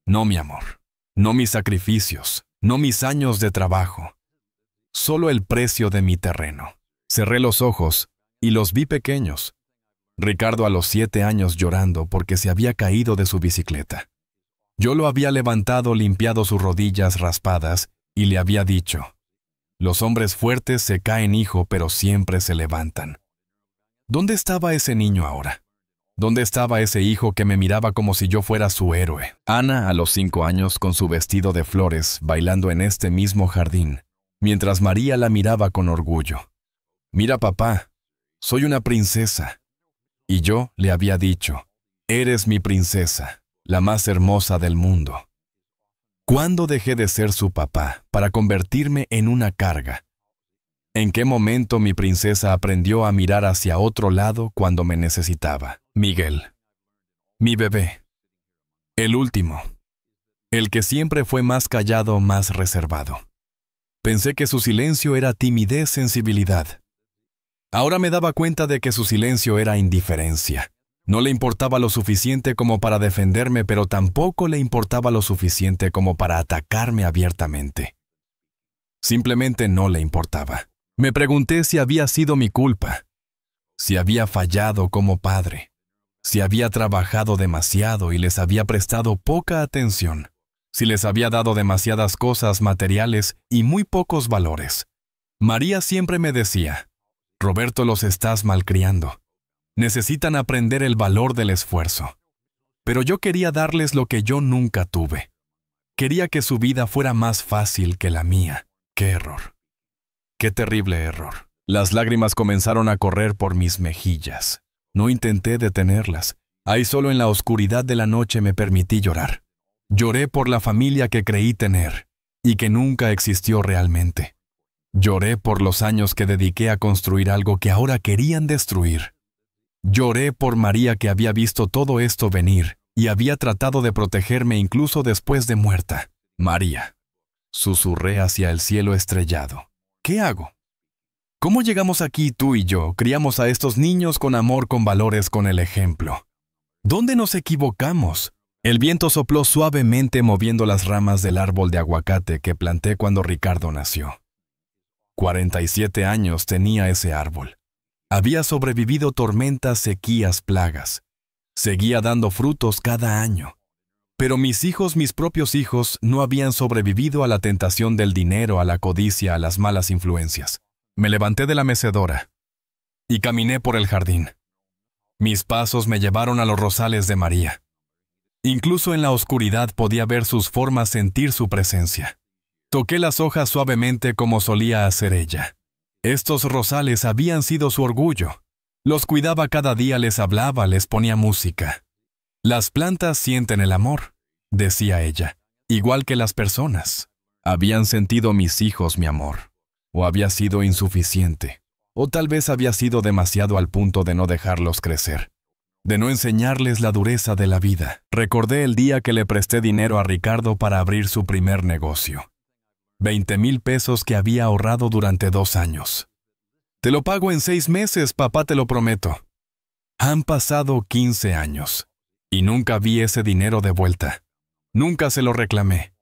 No mi amor, no mis sacrificios, no mis años de trabajo. Solo el precio de mi terreno. Cerré los ojos y los vi pequeños. Ricardo a los 7 años llorando porque se había caído de su bicicleta. Yo lo había levantado, limpiado sus rodillas raspadas y le había dicho: los hombres fuertes se caen, hijo, pero siempre se levantan. ¿Dónde estaba ese niño ahora? ¿Dónde estaba ese hijo que me miraba como si yo fuera su héroe? Ana, a los 5 años, con su vestido de flores, bailando en este mismo jardín, mientras María la miraba con orgullo. Mira, papá, soy una princesa. Y yo le había dicho: eres mi princesa, la más hermosa del mundo. ¿Cuándo dejé de ser su papá para convertirme en una carga? ¿En qué momento mi princesa aprendió a mirar hacia otro lado cuando me necesitaba? Miguel. Mi bebé. El último. El que siempre fue más callado, más reservado. Pensé que su silencio era timidez, sensibilidad. Ahora me daba cuenta de que su silencio era indiferencia. No le importaba lo suficiente como para defenderme, pero tampoco le importaba lo suficiente como para atacarme abiertamente. Simplemente no le importaba. Me pregunté si había sido mi culpa, si había fallado como padre, si había trabajado demasiado y les había prestado poca atención, si les había dado demasiadas cosas materiales y muy pocos valores. María siempre me decía: Roberto, los estás malcriando. Necesitan aprender el valor del esfuerzo. Pero yo quería darles lo que yo nunca tuve. Quería que su vida fuera más fácil que la mía. ¡Qué error! ¡Qué terrible error! Las lágrimas comenzaron a correr por mis mejillas. No intenté detenerlas. Ahí solo en la oscuridad de la noche me permití llorar. Lloré por la familia que creí tener y que nunca existió realmente. Lloré por los años que dediqué a construir algo que ahora querían destruir. Lloré por María, que había visto todo esto venir y había tratado de protegerme incluso después de muerta. María, susurré hacia el cielo estrellado. ¿Qué hago? ¿Cómo llegamos aquí tú y yo? Criamos a estos niños con amor, con valores, con el ejemplo. ¿Dónde nos equivocamos? El viento sopló suavemente moviendo las ramas del árbol de aguacate que planté cuando Ricardo nació. 47 años tenía ese árbol. Había sobrevivido tormentas, sequías, plagas. Seguía dando frutos cada año. Pero mis hijos, mis propios hijos, no habían sobrevivido a la tentación del dinero, a la codicia, a las malas influencias. Me levanté de la mecedora y caminé por el jardín. Mis pasos me llevaron a los rosales de María. Incluso en la oscuridad podía ver sus formas, sentir su presencia. Toqué las hojas suavemente como solía hacer ella. Estos rosales habían sido su orgullo. Los cuidaba cada día, les hablaba, les ponía música. Las plantas sienten el amor, decía ella, igual que las personas. ¿Habían sentido mis hijos mi amor? ¿O había sido insuficiente? ¿O tal vez había sido demasiado al punto de no dejarlos crecer? De no enseñarles la dureza de la vida. Recordé el día que le presté dinero a Ricardo para abrir su primer negocio. 20,000 pesos que había ahorrado durante 2 años. Te lo pago en 6 meses, papá, te lo prometo. Han pasado 15 años y nunca vi ese dinero de vuelta. Nunca se lo reclamé.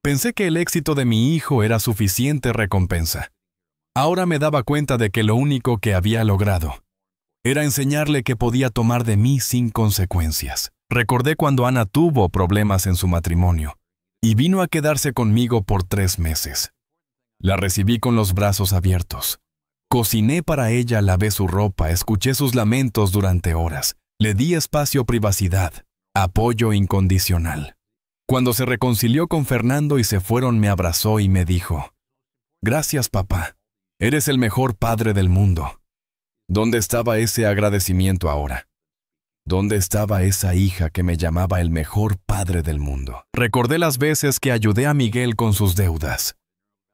Pensé que el éxito de mi hijo era suficiente recompensa. Ahora me daba cuenta de que lo único que había logrado era enseñarle que podía tomar de mí sin consecuencias. Recordé cuando Ana tuvo problemas en su matrimonio y vino a quedarse conmigo por 3 meses. La recibí con los brazos abiertos. Cociné para ella, lavé su ropa, escuché sus lamentos durante horas. Le di espacio, privacidad, apoyo incondicional. Cuando se reconcilió con Fernando y se fueron, me abrazó y me dijo: «Gracias, papá. Eres el mejor padre del mundo». ¿Dónde estaba ese agradecimiento ahora? ¿Dónde estaba esa hija que me llamaba el mejor padre del mundo? Recordé las veces que ayudé a Miguel con sus deudas.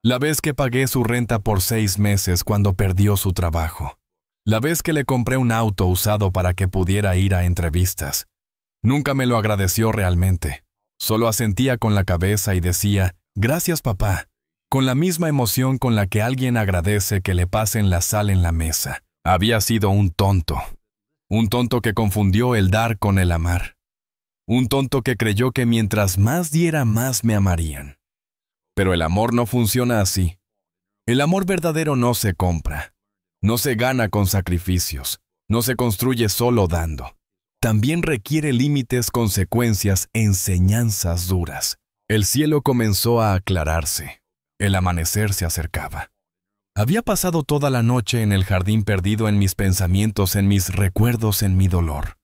La vez que pagué su renta por 6 meses cuando perdió su trabajo. La vez que le compré un auto usado para que pudiera ir a entrevistas. Nunca me lo agradeció realmente. Solo asentía con la cabeza y decía: «Gracias, papá», con la misma emoción con la que alguien agradece que le pasen la sal en la mesa. Había sido un tonto que confundió el dar con el amar. Un tonto que creyó que mientras más diera, más me amarían. Pero el amor no funciona así. El amor verdadero no se compra. No se gana con sacrificios. No se construye solo dando. También requiere límites, consecuencias, enseñanzas duras. El cielo comenzó a aclararse. El amanecer se acercaba. Había pasado toda la noche en el jardín, perdido en mis pensamientos, en mis recuerdos, en mi dolor.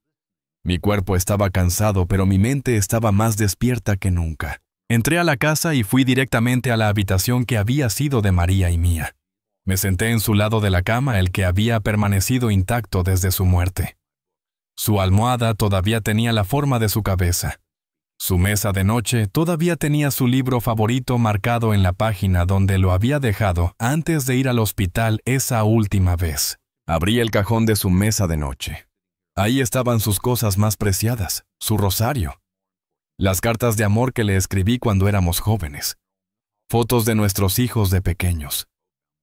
Mi cuerpo estaba cansado, pero mi mente estaba más despierta que nunca. Entré a la casa y fui directamente a la habitación que había sido de María y mía. Me senté en su lado de la cama, el que había permanecido intacto desde su muerte. Su almohada todavía tenía la forma de su cabeza. Su mesa de noche todavía tenía su libro favorito marcado en la página donde lo había dejado antes de ir al hospital esa última vez. Abrí el cajón de su mesa de noche. Ahí estaban sus cosas más preciadas, su rosario, las cartas de amor que le escribí cuando éramos jóvenes, fotos de nuestros hijos de pequeños,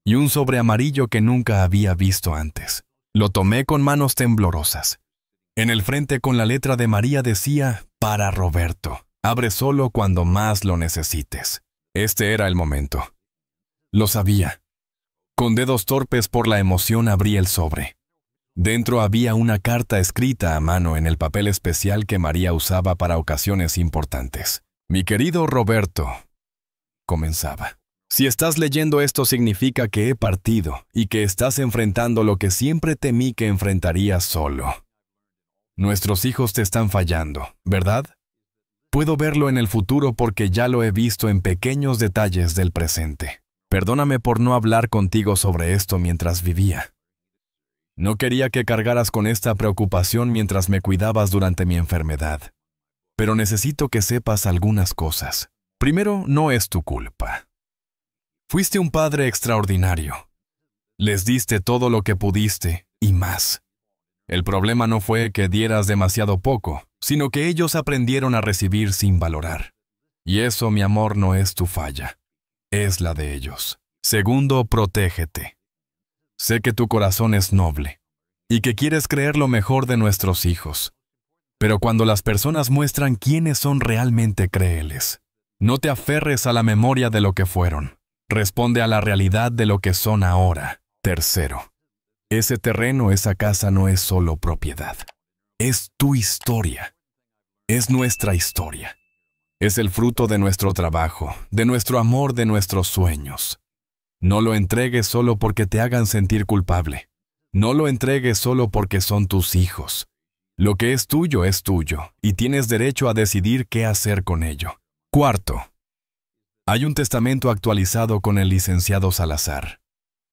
y un sobre amarillo que nunca había visto antes. Lo tomé con manos temblorosas. En el frente, con la letra de María, decía: «Para Roberto, abre solo cuando más lo necesites». Este era el momento. Lo sabía. Con dedos torpes por la emoción abrí el sobre. Dentro había una carta escrita a mano en el papel especial que María usaba para ocasiones importantes. «Mi querido Roberto», comenzaba, «si estás leyendo esto significa que he partido y que estás enfrentando lo que siempre temí que enfrentarías solo. Nuestros hijos te están fallando, ¿verdad? Puedo verlo en el futuro porque ya lo he visto en pequeños detalles del presente. Perdóname por no hablar contigo sobre esto mientras vivía. No quería que cargaras con esta preocupación mientras me cuidabas durante mi enfermedad. Pero necesito que sepas algunas cosas. Primero, no es tu culpa. Fuiste un padre extraordinario. Les diste todo lo que pudiste y más. El problema no fue que dieras demasiado poco, sino que ellos aprendieron a recibir sin valorar. Y eso, mi amor, no es tu falla. Es la de ellos. Segundo, protégete. Sé que tu corazón es noble y que quieres creer lo mejor de nuestros hijos. Pero cuando las personas muestran quiénes son realmente, créeles. No te aferres a la memoria de lo que fueron. Responde a la realidad de lo que son ahora. Tercero, ese terreno, esa casa no es solo propiedad. Es tu historia. Es nuestra historia. Es el fruto de nuestro trabajo, de nuestro amor, de nuestros sueños. No lo entregues solo porque te hagan sentir culpable. No lo entregues solo porque son tus hijos. Lo que es tuyo y tienes derecho a decidir qué hacer con ello. Cuarto, hay un testamento actualizado con el licenciado Salazar.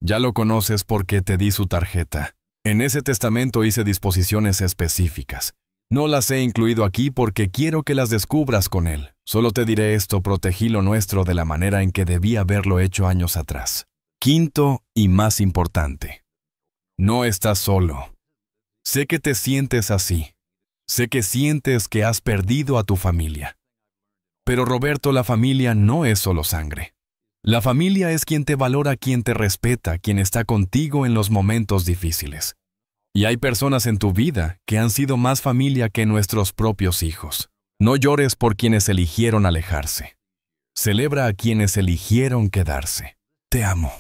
Ya lo conoces porque te di su tarjeta. En ese testamento hice disposiciones específicas. No las he incluido aquí porque quiero que las descubras con él. Solo te diré esto: protegí lo nuestro de la manera en que debí haberlo hecho años atrás. Quinto y más importante, no estás solo. Sé que te sientes así. Sé que sientes que has perdido a tu familia. Pero Roberto, la familia no es solo sangre. La familia es quien te valora, quien te respeta, quien está contigo en los momentos difíciles. Y hay personas en tu vida que han sido más familia que nuestros propios hijos. No llores por quienes eligieron alejarse. Celebra a quienes eligieron quedarse. Te amo.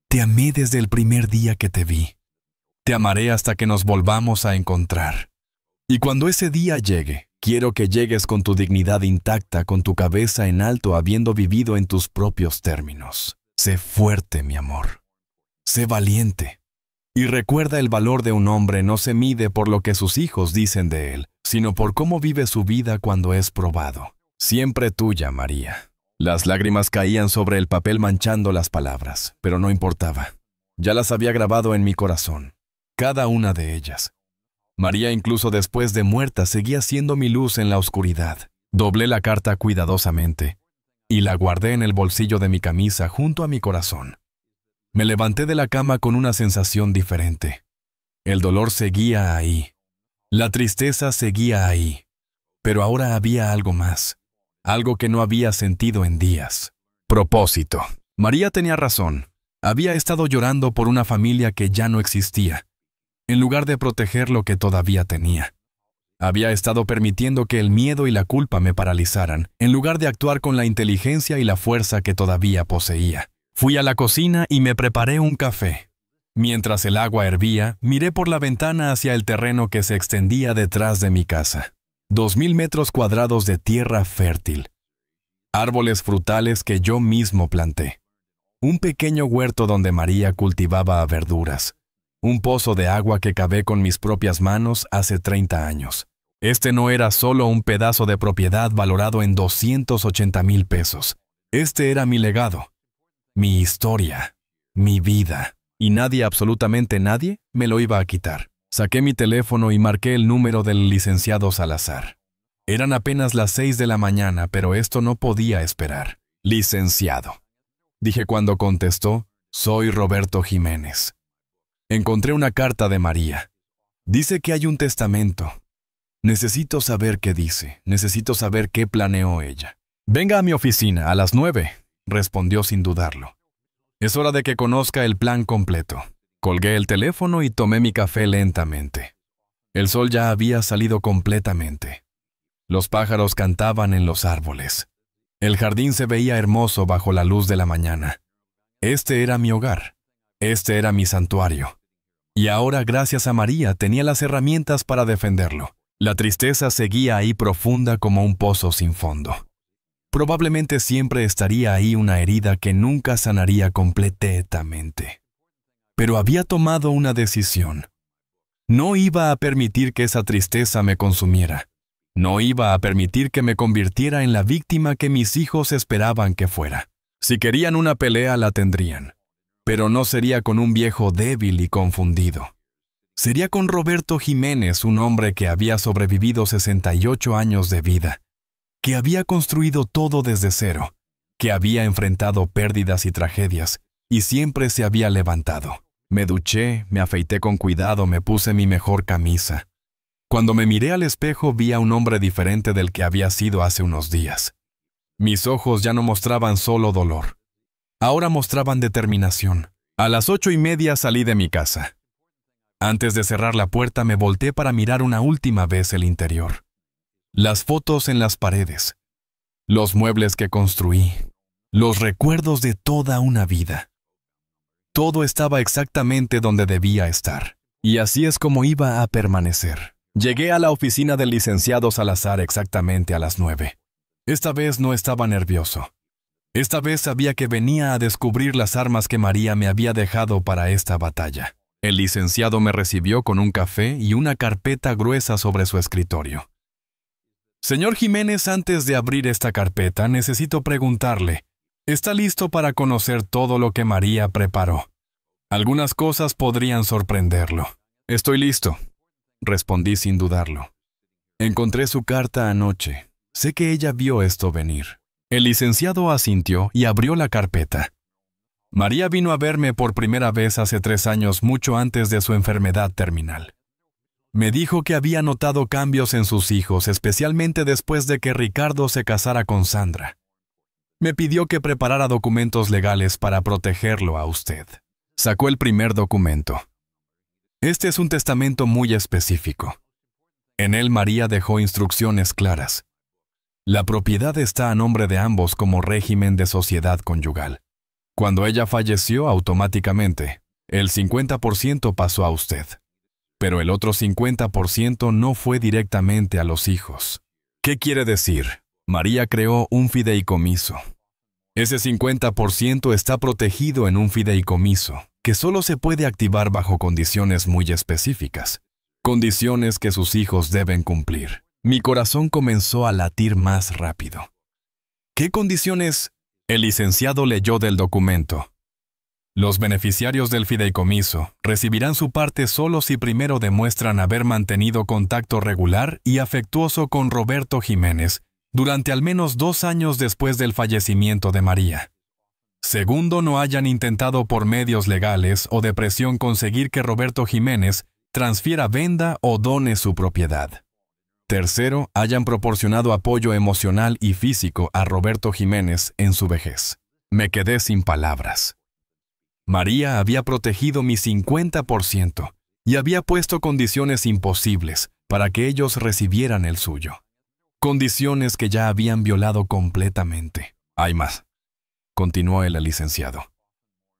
Te amé desde el primer día que te vi. Te amaré hasta que nos volvamos a encontrar. Y cuando ese día llegue, quiero que llegues con tu dignidad intacta, con tu cabeza en alto, habiendo vivido en tus propios términos. Sé fuerte, mi amor. Sé valiente. Y recuerda, el valor de un hombre no se mide por lo que sus hijos dicen de él, sino por cómo vive su vida cuando es probado. Siempre tuya, María. Las lágrimas caían sobre el papel manchando las palabras, pero no importaba. Ya las había grabado en mi corazón, cada una de ellas. María, incluso después de muerta, seguía siendo mi luz en la oscuridad. Doblé la carta cuidadosamente y la guardé en el bolsillo de mi camisa junto a mi corazón. Me levanté de la cama con una sensación diferente. El dolor seguía ahí. La tristeza seguía ahí. Pero ahora había algo más. Algo que no había sentido en días. Propósito. María tenía razón. Había estado llorando por una familia que ya no existía, en lugar de proteger lo que todavía tenía. Había estado permitiendo que el miedo y la culpa me paralizaran, en lugar de actuar con la inteligencia y la fuerza que todavía poseía. Fui a la cocina y me preparé un café. Mientras el agua hervía, miré por la ventana hacia el terreno que se extendía detrás de mi casa. 2000 metros cuadrados de tierra fértil. Árboles frutales que yo mismo planté. Un pequeño huerto donde María cultivaba verduras. Un pozo de agua que cavé con mis propias manos hace 30 años. Este no era solo un pedazo de propiedad valorado en 280,000 pesos. Este era mi legado, mi historia, mi vida. Y nadie, absolutamente nadie, me lo iba a quitar. Saqué mi teléfono y marqué el número del licenciado Salazar. Eran apenas las 6 de la mañana, pero esto no podía esperar. Licenciado, dije cuando contestó: soy Roberto Jiménez. Encontré una carta de María. Dice que hay un testamento. Necesito saber qué dice. Necesito saber qué planeó ella. Venga a mi oficina a las 9, respondió sin dudarlo. Es hora de que conozca el plan completo. Colgué el teléfono y tomé mi café lentamente. El sol ya había salido completamente. Los pájaros cantaban en los árboles. El jardín se veía hermoso bajo la luz de la mañana. Este era mi hogar. Este era mi santuario. Y ahora, gracias a María, tenía las herramientas para defenderlo. La tristeza seguía ahí profunda como un pozo sin fondo. Probablemente siempre estaría ahí una herida que nunca sanaría completamente. Pero había tomado una decisión. No iba a permitir que esa tristeza me consumiera. No iba a permitir que me convirtiera en la víctima que mis hijos esperaban que fuera. Si querían una pelea, la tendrían. Pero no sería con un viejo débil y confundido. Sería con Roberto Jiménez, un hombre que había sobrevivido 68 años de vida, que había construido todo desde cero, que había enfrentado pérdidas y tragedias, y siempre se había levantado. Me duché, me afeité con cuidado, me puse mi mejor camisa. Cuando me miré al espejo vi a un hombre diferente del que había sido hace unos días. Mis ojos ya no mostraban solo dolor. Ahora mostraban determinación. A las 8:30 salí de mi casa. Antes de cerrar la puerta me volteé para mirar una última vez el interior. Las fotos en las paredes, los muebles que construí, los recuerdos de toda una vida. Todo estaba exactamente donde debía estar, y así es como iba a permanecer. Llegué a la oficina del licenciado Salazar exactamente a las 9. Esta vez no estaba nervioso. Esta vez sabía que venía a descubrir las armas que María me había dejado para esta batalla. El licenciado me recibió con un café y una carpeta gruesa sobre su escritorio. Señor Jiménez, antes de abrir esta carpeta, necesito preguntarle, ¿está listo para conocer todo lo que María preparó? Algunas cosas podrían sorprenderlo. Estoy listo, respondí sin dudarlo. Encontré su carta anoche. Sé que ella vio esto venir. El licenciado asintió y abrió la carpeta. María vino a verme por primera vez hace 3 años, mucho antes de su enfermedad terminal. Me dijo que había notado cambios en sus hijos, especialmente después de que Ricardo se casara con Sandra. Me pidió que preparara documentos legales para protegerlo a usted. Sacó el primer documento. Este es un testamento muy específico. En él María dejó instrucciones claras. La propiedad está a nombre de ambos como régimen de sociedad conyugal. Cuando ella falleció, automáticamente, el 50% pasó a usted. Pero el otro 50% no fue directamente a los hijos. ¿Qué quiere decir? María creó un fideicomiso. Ese 50% está protegido en un fideicomiso, que solo se puede activar bajo condiciones muy específicas. Condiciones que sus hijos deben cumplir. Mi corazón comenzó a latir más rápido. ¿Qué condiciones? El licenciado leyó del documento. Los beneficiarios del fideicomiso recibirán su parte solo si primero demuestran haber mantenido contacto regular y afectuoso con Roberto Jiménez durante al menos 2 años después del fallecimiento de María. Segundo, no hayan intentado por medios legales o de presión conseguir que Roberto Jiménez transfiera, venda o done su propiedad. Tercero, hayan proporcionado apoyo emocional y físico a Roberto Jiménez en su vejez. Me quedé sin palabras. María había protegido mi 50% y había puesto condiciones imposibles para que ellos recibieran el suyo. Condiciones que ya habían violado completamente. Hay más, continuó el licenciado.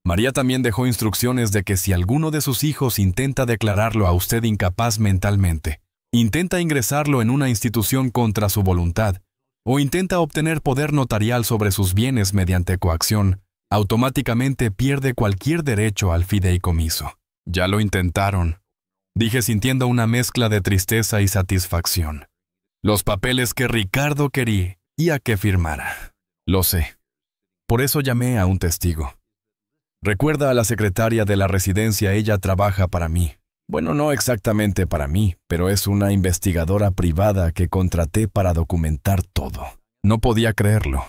María también dejó instrucciones de que si alguno de sus hijos intenta declararlo a usted incapaz mentalmente, intenta ingresarlo en una institución contra su voluntad, o intenta obtener poder notarial sobre sus bienes mediante coacción, automáticamente pierde cualquier derecho al fideicomiso. Ya lo intentaron, dije sintiendo una mezcla de tristeza y satisfacción. Los papeles que Ricardo quería que firmara. Lo sé. Por eso llamé a un testigo. Recuerda a la secretaria de la residencia, ella trabaja para mí. Bueno, no exactamente para mí, pero es una investigadora privada que contraté para documentar todo. No podía creerlo.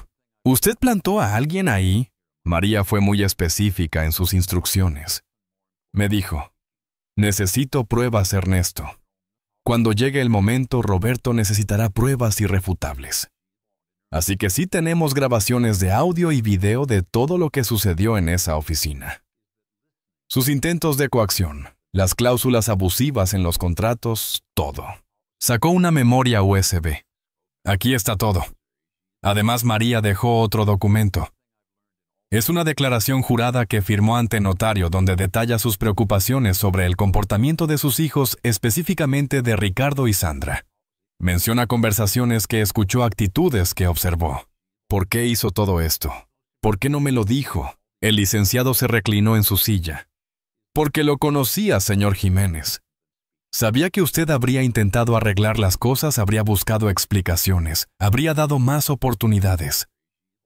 ¿Usted plantó a alguien ahí? María fue muy específica en sus instrucciones. Me dijo, necesito pruebas, Ernesto. Cuando llegue el momento, Roberto necesitará pruebas irrefutables. Así que sí tenemos grabaciones de audio y video de todo lo que sucedió en esa oficina. Sus intentos de coacción, las cláusulas abusivas en los contratos, todo. Sacó una memoria USB. Aquí está todo. Además, María dejó otro documento. Es una declaración jurada que firmó ante notario donde detalla sus preocupaciones sobre el comportamiento de sus hijos, específicamente de Ricardo y Sandra. Menciona conversaciones que escuchó, actitudes que observó. ¿Por qué hizo todo esto? ¿Por qué no me lo dijo? El licenciado se reclinó en su silla. Porque lo conocía, señor Jiménez. Sabía que usted habría intentado arreglar las cosas, habría buscado explicaciones, habría dado más oportunidades.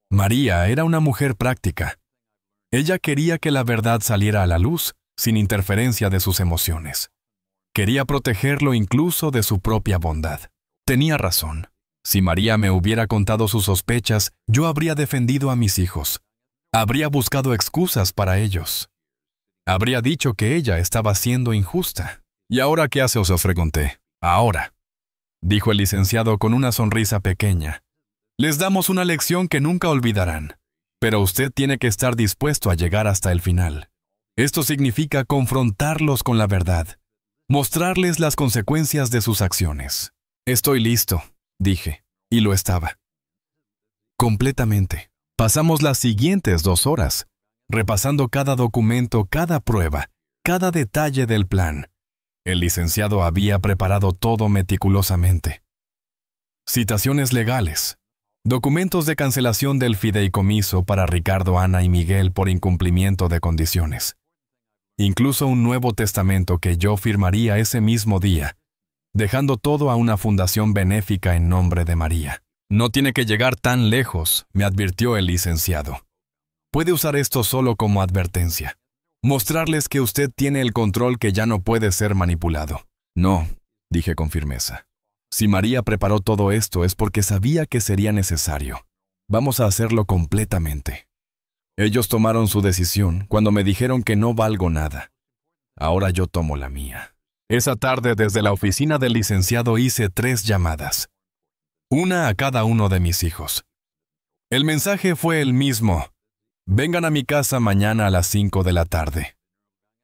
María era una mujer práctica. Ella quería que la verdad saliera a la luz, sin interferencia de sus emociones. Quería protegerlo incluso de su propia bondad. Tenía razón. Si María me hubiera contado sus sospechas, yo habría defendido a mis hijos. Habría buscado excusas para ellos. Habría dicho que ella estaba siendo injusta. ¿Y ahora qué hace? Os pregunté. Ahora, dijo el licenciado con una sonrisa pequeña. Les damos una lección que nunca olvidarán. Pero usted tiene que estar dispuesto a llegar hasta el final. Esto significa confrontarlos con la verdad. Mostrarles las consecuencias de sus acciones. Estoy listo, dije, y lo estaba. Completamente. Pasamos las siguientes 2 horas, repasando cada documento, cada prueba, cada detalle del plan. El licenciado había preparado todo meticulosamente. Citaciones legales, documentos de cancelación del fideicomiso para Ricardo, Ana y Miguel por incumplimiento de condiciones. Incluso un nuevo testamento que yo firmaría ese mismo día, dejando todo a una fundación benéfica en nombre de María. No tiene que llegar tan lejos, me advirtió el licenciado. Puede usar esto solo como advertencia. Mostrarles que usted tiene el control que ya no puede ser manipulado. No, dije con firmeza. Si María preparó todo esto es porque sabía que sería necesario. Vamos a hacerlo completamente. Ellos tomaron su decisión cuando me dijeron que no valgo nada. Ahora yo tomo la mía. Esa tarde desde la oficina del licenciado hice 3 llamadas. Una a cada uno de mis hijos. El mensaje fue el mismo. Vengan a mi casa mañana a las 5 de la tarde.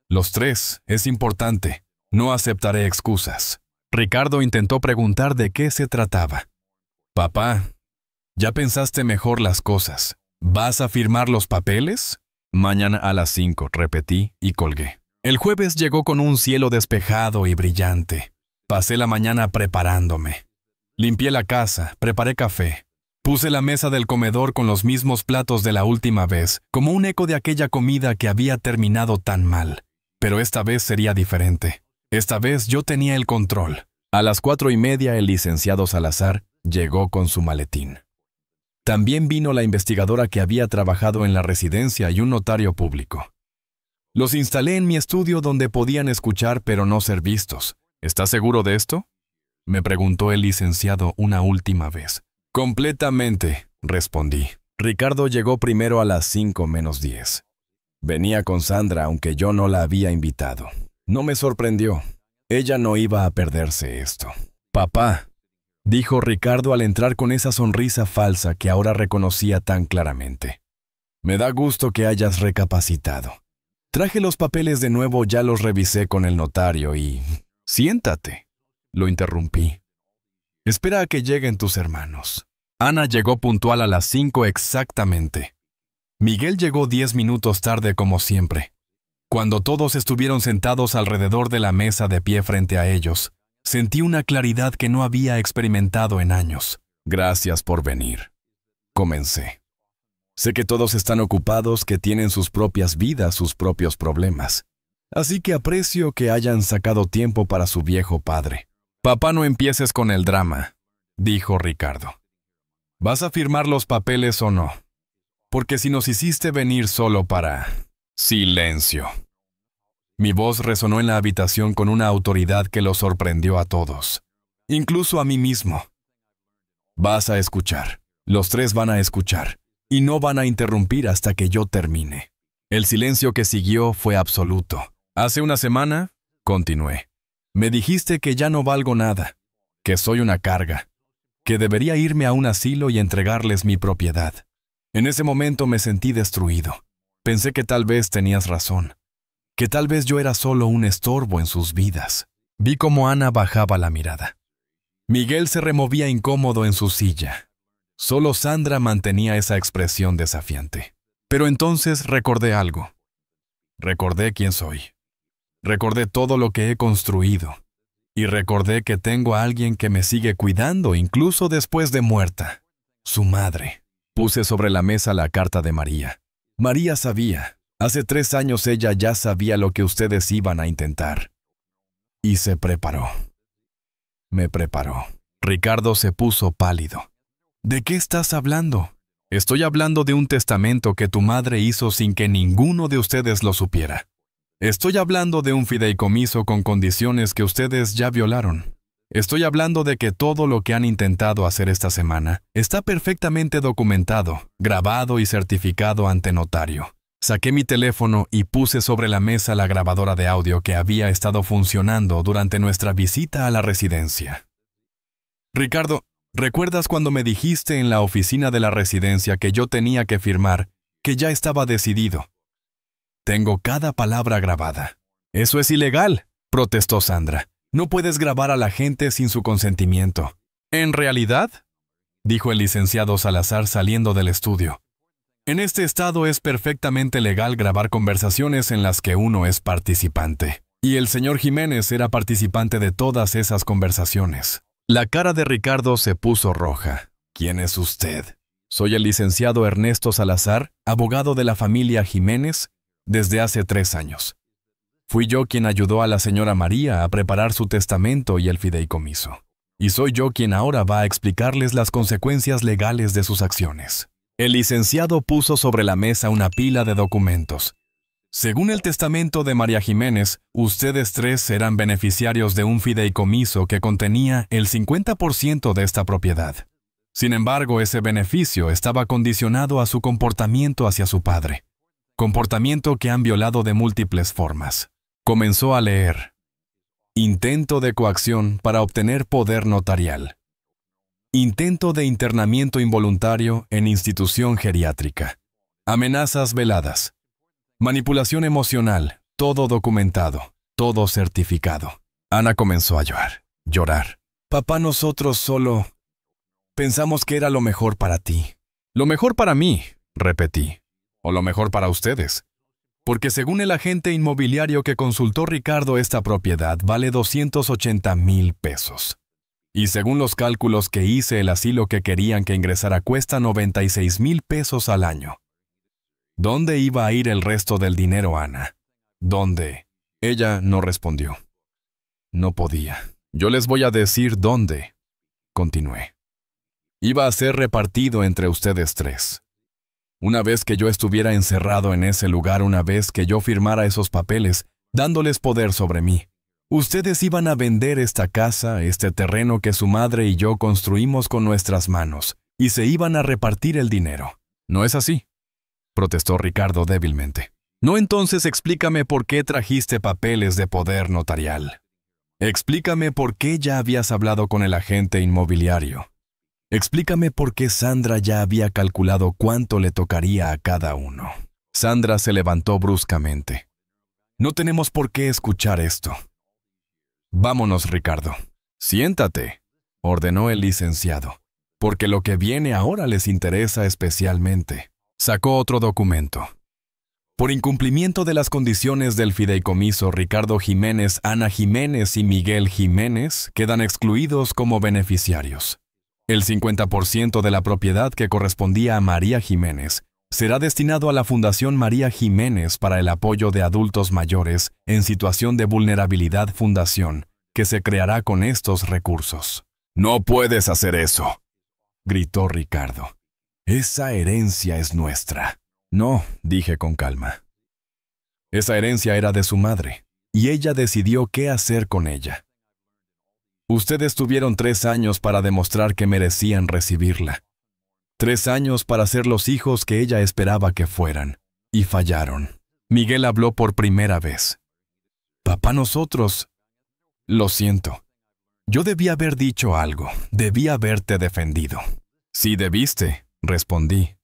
Los 3, es importante. No aceptaré excusas. Ricardo intentó preguntar de qué se trataba. Papá, ¿ya pensaste mejor las cosas? ¿Vas a firmar los papeles? Mañana a las 5, repetí y colgué. El jueves llegó con un cielo despejado y brillante. Pasé la mañana preparándome. Limpié la casa, preparé café. Puse la mesa del comedor con los mismos platos de la última vez, como un eco de aquella comida que había terminado tan mal. Pero esta vez sería diferente. Esta vez yo tenía el control. A las 4:30 el licenciado Salazar llegó con su maletín. También vino la investigadora que había trabajado en la residencia y un notario público. Los instalé en mi estudio donde podían escuchar pero no ser vistos. ¿Estás seguro de esto?, me preguntó el licenciado una última vez. Completamente, respondí. Ricardo llegó primero a las 5:10. Venía con Sandra, aunque yo no la había invitado. No me sorprendió. Ella no iba a perderse esto. Papá, dijo Ricardo al entrar con esa sonrisa falsa que ahora reconocía tan claramente. Me da gusto que hayas recapacitado. Traje los papeles de nuevo, ya los revisé con el notario y... Siéntate, lo interrumpí. Espera a que lleguen tus hermanos. Ana llegó puntual a las 5 exactamente. Miguel llegó 10 minutos tarde como siempre. Cuando todos estuvieron sentados alrededor de la mesa de pie frente a ellos, sentí una claridad que no había experimentado en años. Gracias por venir. Comencé. Sé que todos están ocupados, que tienen sus propias vidas, sus propios problemas. Así que aprecio que hayan sacado tiempo para su viejo padre. Papá, no empieces con el drama, dijo Ricardo. ¿Vas a firmar los papeles o no? Porque si nos hiciste venir solo para... Silencio. Mi voz resonó en la habitación con una autoridad que los sorprendió a todos, incluso a mí mismo. Vas a escuchar. Los 3 van a escuchar, y no van a interrumpir hasta que yo termine. El silencio que siguió fue absoluto. Hace una semana, continué, me dijiste que ya no valgo nada, que soy una carga, que debería irme a un asilo y entregarles mi propiedad. En ese momento me sentí destruido. Pensé que tal vez tenías razón, que tal vez yo era solo un estorbo en sus vidas. Vi cómo Ana bajaba la mirada. Miguel se removía incómodo en su silla. Solo Sandra mantenía esa expresión desafiante. Pero entonces recordé algo. Recordé quién soy. Recordé todo lo que he construido. Y recordé que tengo a alguien que me sigue cuidando incluso después de muerta. Su madre. Puse sobre la mesa la carta de María. María sabía. Hace 3 años ella ya sabía lo que ustedes iban a intentar. Y se preparó. Me preparó. Ricardo se puso pálido. ¿De qué estás hablando? Estoy hablando de un testamento que tu madre hizo sin que ninguno de ustedes lo supiera. Estoy hablando de un fideicomiso con condiciones que ustedes ya violaron. Estoy hablando de que todo lo que han intentado hacer esta semana está perfectamente documentado, grabado y certificado ante notario. Saqué mi teléfono y puse sobre la mesa la grabadora de audio que había estado funcionando durante nuestra visita a la residencia. Ricardo, ¿recuerdas cuando me dijiste en la oficina de la residencia que yo tenía que firmar, que ya estaba decidido? Tengo cada palabra grabada. Eso es ilegal, protestó Sandra. No puedes grabar a la gente sin su consentimiento. ¿En realidad?, dijo el licenciado Salazar saliendo del estudio. En este estado es perfectamente legal grabar conversaciones en las que uno es participante. Y el señor Jiménez era participante de todas esas conversaciones. La cara de Ricardo se puso roja. ¿Quién es usted? Soy el licenciado Ernesto Salazar, abogado de la familia Jiménez, desde hace 3 años. Fui yo quien ayudó a la señora María a preparar su testamento y el fideicomiso. Y soy yo quien ahora va a explicarles las consecuencias legales de sus acciones. El licenciado puso sobre la mesa una pila de documentos. Según el testamento de María Jiménez, ustedes 3 eran beneficiarios de un fideicomiso que contenía el 50% de esta propiedad. Sin embargo, ese beneficio estaba condicionado a su comportamiento hacia su padre. Comportamiento que han violado de múltiples formas. Comenzó a leer. Intento de coacción para obtener poder notarial. Intento de internamiento involuntario en institución geriátrica. Amenazas veladas. Manipulación emocional, todo documentado, todo certificado. Ana comenzó a llorar. Papá, nosotros solo pensamos que era lo mejor para ti. Lo mejor para mí, repetí. O lo mejor para ustedes. Porque según el agente inmobiliario que consultó Ricardo, esta propiedad vale 280,000 pesos. Y según los cálculos que hice, el asilo que querían que ingresara cuesta 96,000 pesos al año. ¿Dónde iba a ir el resto del dinero, Ana? ¿Dónde? Ella no respondió. No podía. Yo les voy a decir dónde. Continué. Iba a ser repartido entre ustedes 3. Una vez que yo estuviera encerrado en ese lugar, una vez que yo firmara esos papeles, dándoles poder sobre mí, ustedes iban a vender esta casa, este terreno que su madre y yo construimos con nuestras manos, y se iban a repartir el dinero. ¿No es así?, protestó Ricardo débilmente. No, entonces explícame por qué trajiste papeles de poder notarial. Explícame por qué ya habías hablado con el agente inmobiliario. Explícame por qué Sandra ya había calculado cuánto le tocaría a cada uno. Sandra se levantó bruscamente. No tenemos por qué escuchar esto. Vámonos, Ricardo. Siéntate, ordenó el licenciado, porque lo que viene ahora les interesa especialmente. Sacó otro documento. Por incumplimiento de las condiciones del fideicomiso, Ricardo Jiménez, Ana Jiménez y Miguel Jiménez quedan excluidos como beneficiarios. El 50% de la propiedad que correspondía a María Jiménez será destinado a la Fundación María Jiménez para el apoyo de adultos mayores en situación de vulnerabilidad fundación, que se creará con estos recursos. «No puedes hacer eso», gritó Ricardo. «Esa herencia es nuestra». «No», dije con calma. Esa herencia era de su madre, y ella decidió qué hacer con ella. Ustedes tuvieron 3 años para demostrar que merecían recibirla. 3 años para ser los hijos que ella esperaba que fueran. Y fallaron. Miguel habló por primera vez. «Papá, nosotros...» «Lo siento. Yo debí haber dicho algo. Debí haberte defendido». «Sí debiste», respondí.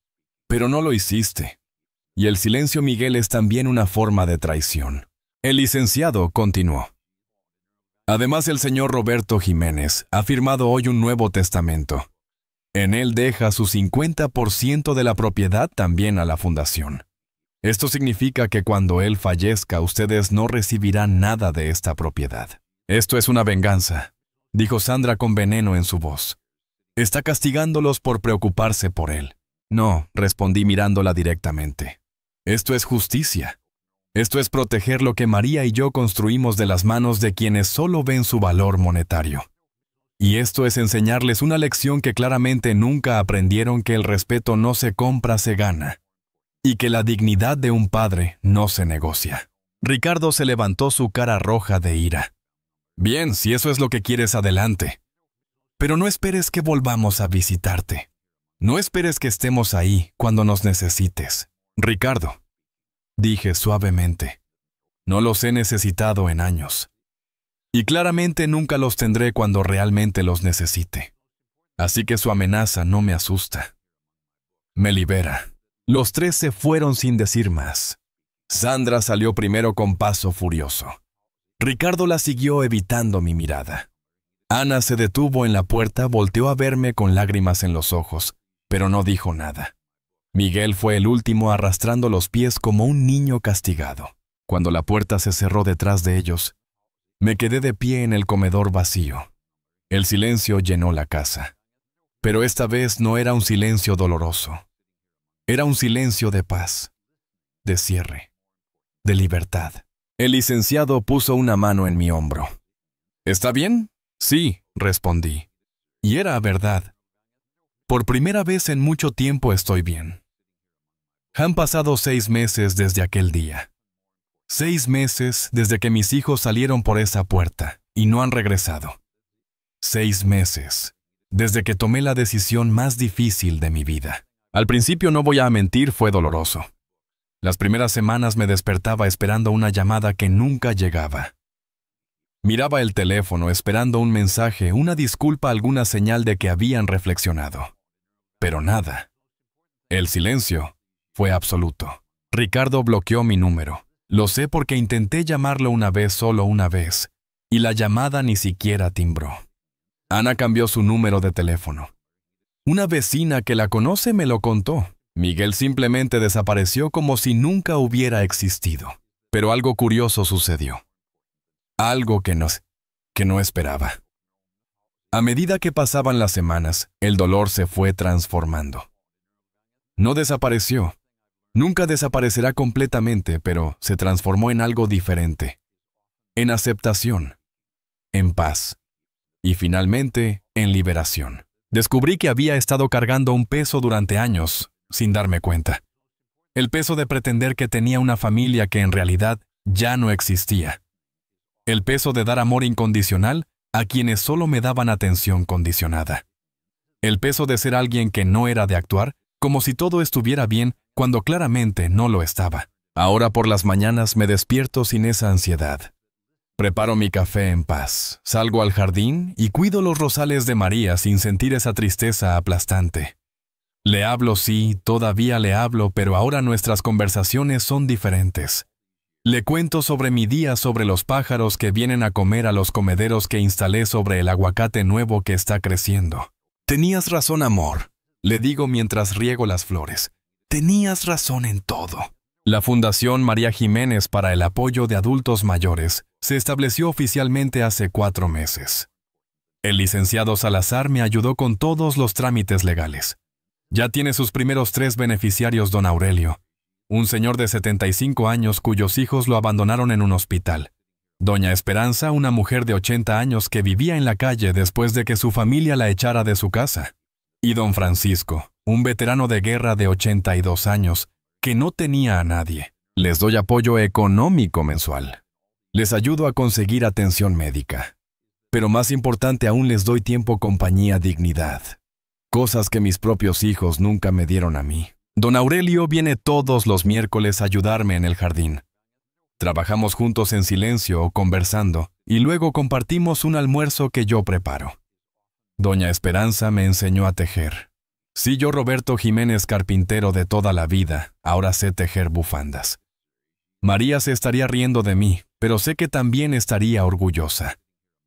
«Pero no lo hiciste». Y el silencio, Miguel, es también una forma de traición. El licenciado continuó. Además, el señor Roberto Jiménez ha firmado hoy un nuevo testamento. En él deja su 50% de la propiedad también a la fundación. Esto significa que cuando él fallezca, ustedes no recibirán nada de esta propiedad. Esto es una venganza, dijo Sandra con veneno en su voz. Está castigándolos por preocuparse por él. No, respondí mirándola directamente. Esto es justicia. Esto es proteger lo que María y yo construimos de las manos de quienes solo ven su valor monetario. Y esto es enseñarles una lección que claramente nunca aprendieron, que el respeto no se compra, se gana. Y que la dignidad de un padre no se negocia. Ricardo se levantó, su cara roja de ira. Bien, si eso es lo que quieres, adelante. Pero no esperes que volvamos a visitarte. No esperes que estemos ahí cuando nos necesites. Ricardo, dije suavemente, no los he necesitado en años. Y claramente nunca los tendré cuando realmente los necesite. Así que su amenaza no me asusta. Me libera. Los tres se fueron sin decir más. Sandra salió primero con paso furioso. Ricardo la siguió evitando mi mirada. Ana se detuvo en la puerta, volteó a verme con lágrimas en los ojos, pero no dijo nada. Miguel fue el último, arrastrando los pies como un niño castigado. Cuando la puerta se cerró detrás de ellos, me quedé de pie en el comedor vacío. El silencio llenó la casa. Pero esta vez no era un silencio doloroso. Era un silencio de paz, de cierre, de libertad. El licenciado puso una mano en mi hombro. ¿Está bien? Sí, respondí. Y era verdad. Por primera vez en mucho tiempo estoy bien. Han pasado 6 meses desde aquel día. 6 meses desde que mis hijos salieron por esa puerta y no han regresado. 6 meses desde que tomé la decisión más difícil de mi vida. Al principio, no voy a mentir, fue doloroso. Las primeras semanas me despertaba esperando una llamada que nunca llegaba. Miraba el teléfono esperando un mensaje, una disculpa, alguna señal de que habían reflexionado. Pero nada. El silencio fue absoluto. Ricardo bloqueó mi número. Lo sé porque intenté llamarlo una vez, solo una vez, y la llamada ni siquiera timbró. Ana cambió su número de teléfono. Una vecina que la conoce me lo contó. Miguel simplemente desapareció como si nunca hubiera existido. Pero algo curioso sucedió. Algo que no esperaba. A medida que pasaban las semanas, el dolor se fue transformando. No desapareció. Nunca desaparecerá completamente, pero se transformó en algo diferente. En aceptación. En paz. Y finalmente, en liberación. Descubrí que había estado cargando un peso durante años, sin darme cuenta. El peso de pretender que tenía una familia que en realidad ya no existía. El peso de dar amor incondicional a quienes solo me daban atención condicionada. El peso de ser alguien que no era, de actuar como si todo estuviera bien cuando claramente no lo estaba. Ahora por las mañanas me despierto sin esa ansiedad. Preparo mi café en paz, salgo al jardín y cuido los rosales de María sin sentir esa tristeza aplastante. Le hablo, sí, todavía le hablo, pero ahora nuestras conversaciones son diferentes. Le cuento sobre mi día, sobre los pájaros que vienen a comer a los comederos que instalé, sobre el aguacate nuevo que está creciendo. Tenías razón, amor, le digo mientras riego las flores. Tenías razón en todo. La Fundación María Jiménez para el Apoyo de Adultos Mayores se estableció oficialmente hace 4 meses. El licenciado Salazar me ayudó con todos los trámites legales. Ya tiene sus primeros 3 beneficiarios, don Aurelio. Un señor de 75 años cuyos hijos lo abandonaron en un hospital. Doña Esperanza, una mujer de 80 años que vivía en la calle después de que su familia la echara de su casa. Y don Francisco, un veterano de guerra de 82 años, que no tenía a nadie. Les doy apoyo económico mensual. Les ayudo a conseguir atención médica. Pero más importante aún, les doy tiempo, compañía, dignidad. Cosas que mis propios hijos nunca me dieron a mí. Don Aurelio viene todos los miércoles a ayudarme en el jardín. Trabajamos juntos en silencio o conversando, y luego compartimos un almuerzo que yo preparo. Doña Esperanza me enseñó a tejer. Sí, yo, Roberto Jiménez, carpintero de toda la vida, ahora sé tejer bufandas. María se estaría riendo de mí, pero sé que también estaría orgullosa.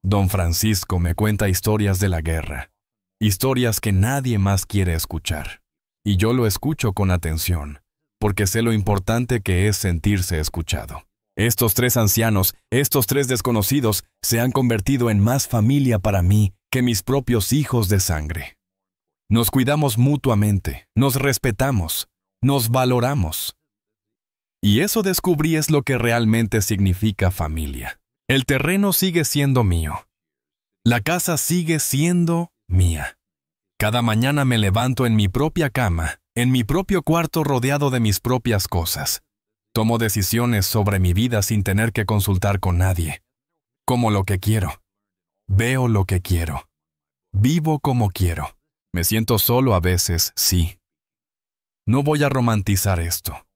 Don Francisco me cuenta historias de la guerra, historias que nadie más quiere escuchar. Y yo lo escucho con atención, porque sé lo importante que es sentirse escuchado. Estos 3 ancianos, estos 3 desconocidos, se han convertido en más familia para mí que mis propios hijos de sangre. Nos cuidamos mutuamente, nos respetamos, nos valoramos. Y eso descubrí es lo que realmente significa familia. El terreno sigue siendo mío. La casa sigue siendo mía. Cada mañana me levanto en mi propia cama, en mi propio cuarto, rodeado de mis propias cosas. Tomo decisiones sobre mi vida sin tener que consultar con nadie. Como lo que quiero. Veo lo que quiero. Vivo como quiero. Me siento solo a veces, sí. No voy a romantizar esto.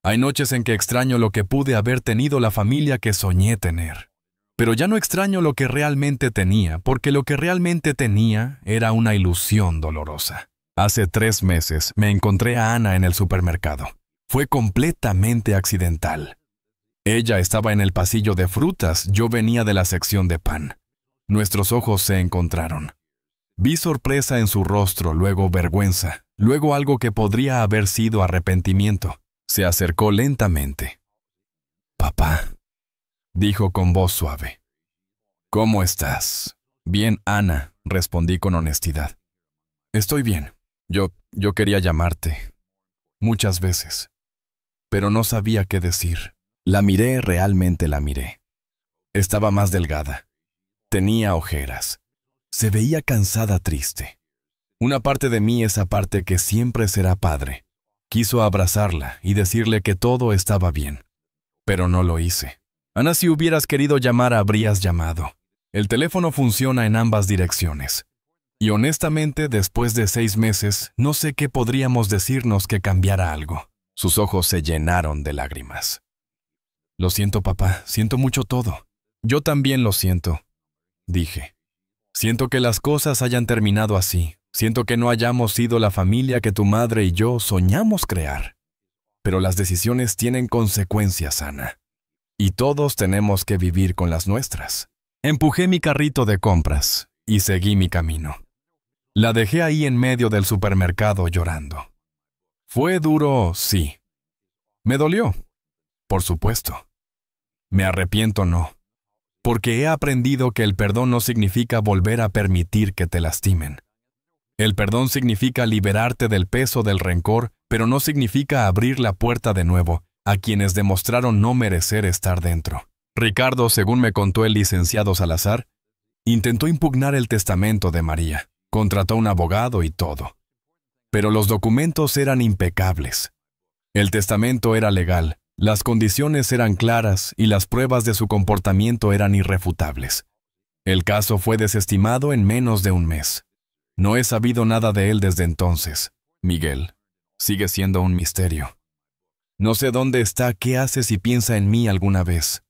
Hay noches en que extraño lo que pude haber tenido, la familia que soñé tener. Pero ya no extraño lo que realmente tenía, porque lo que realmente tenía era una ilusión dolorosa. Hace 3 meses me encontré a Ana en el supermercado. Fue completamente accidental. Ella estaba en el pasillo de frutas, yo venía de la sección de pan. Nuestros ojos se encontraron. Vi sorpresa en su rostro, luego vergüenza, luego algo que podría haber sido arrepentimiento. Se acercó lentamente. «Papá», dijo con voz suave. «¿Cómo estás?» «Bien, Ana», respondí con honestidad. «Estoy bien. Yo quería llamarte. Muchas veces. Pero no sabía qué decir». La miré, realmente la miré. Estaba más delgada. Tenía ojeras. Se veía cansada, triste. Una parte de mí, esa parte que siempre será padre, quiso abrazarla y decirle que todo estaba bien. Pero no lo hice. Ana, si hubieras querido llamar, habrías llamado. El teléfono funciona en ambas direcciones. Y honestamente, después de 6 meses, no sé qué podríamos decirnos que cambiara algo. Sus ojos se llenaron de lágrimas. «Lo siento, papá. Siento mucho todo». «Yo también lo siento», dije. «Siento que las cosas hayan terminado así. Siento que no hayamos sido la familia que tu madre y yo soñamos crear. Pero las decisiones tienen consecuencias, Ana. Y todos tenemos que vivir con las nuestras». Empujé mi carrito de compras y seguí mi camino. La dejé ahí en medio del supermercado llorando. Fue duro, sí. Me dolió, por supuesto. Me arrepiento, no. Porque he aprendido que el perdón no significa volver a permitir que te lastimen. El perdón significa liberarte del peso del rencor, pero no significa abrir la puerta de nuevo a quienes demostraron no merecer estar dentro. Ricardo, según me contó el licenciado Salazar, intentó impugnar el testamento de María, contrató un abogado y todo. Pero los documentos eran impecables. El testamento era legal, las condiciones eran claras y las pruebas de su comportamiento eran irrefutables. El caso fue desestimado en menos de un mes. No he sabido nada de él desde entonces. Miguel, sigue siendo un misterio. No sé dónde está, qué hace, si piensa en mí alguna vez.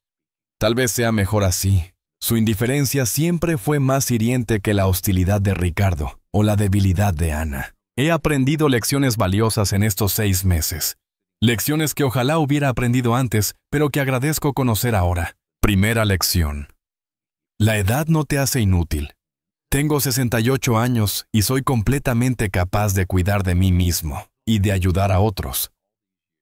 Tal vez sea mejor así. Su indiferencia siempre fue más hiriente que la hostilidad de Ricardo o la debilidad de Ana. He aprendido lecciones valiosas en estos 6 meses. Lecciones que ojalá hubiera aprendido antes, pero que agradezco conocer ahora. Primera lección. La edad no te hace inútil. Tengo 68 años y soy completamente capaz de cuidar de mí mismo y de ayudar a otros.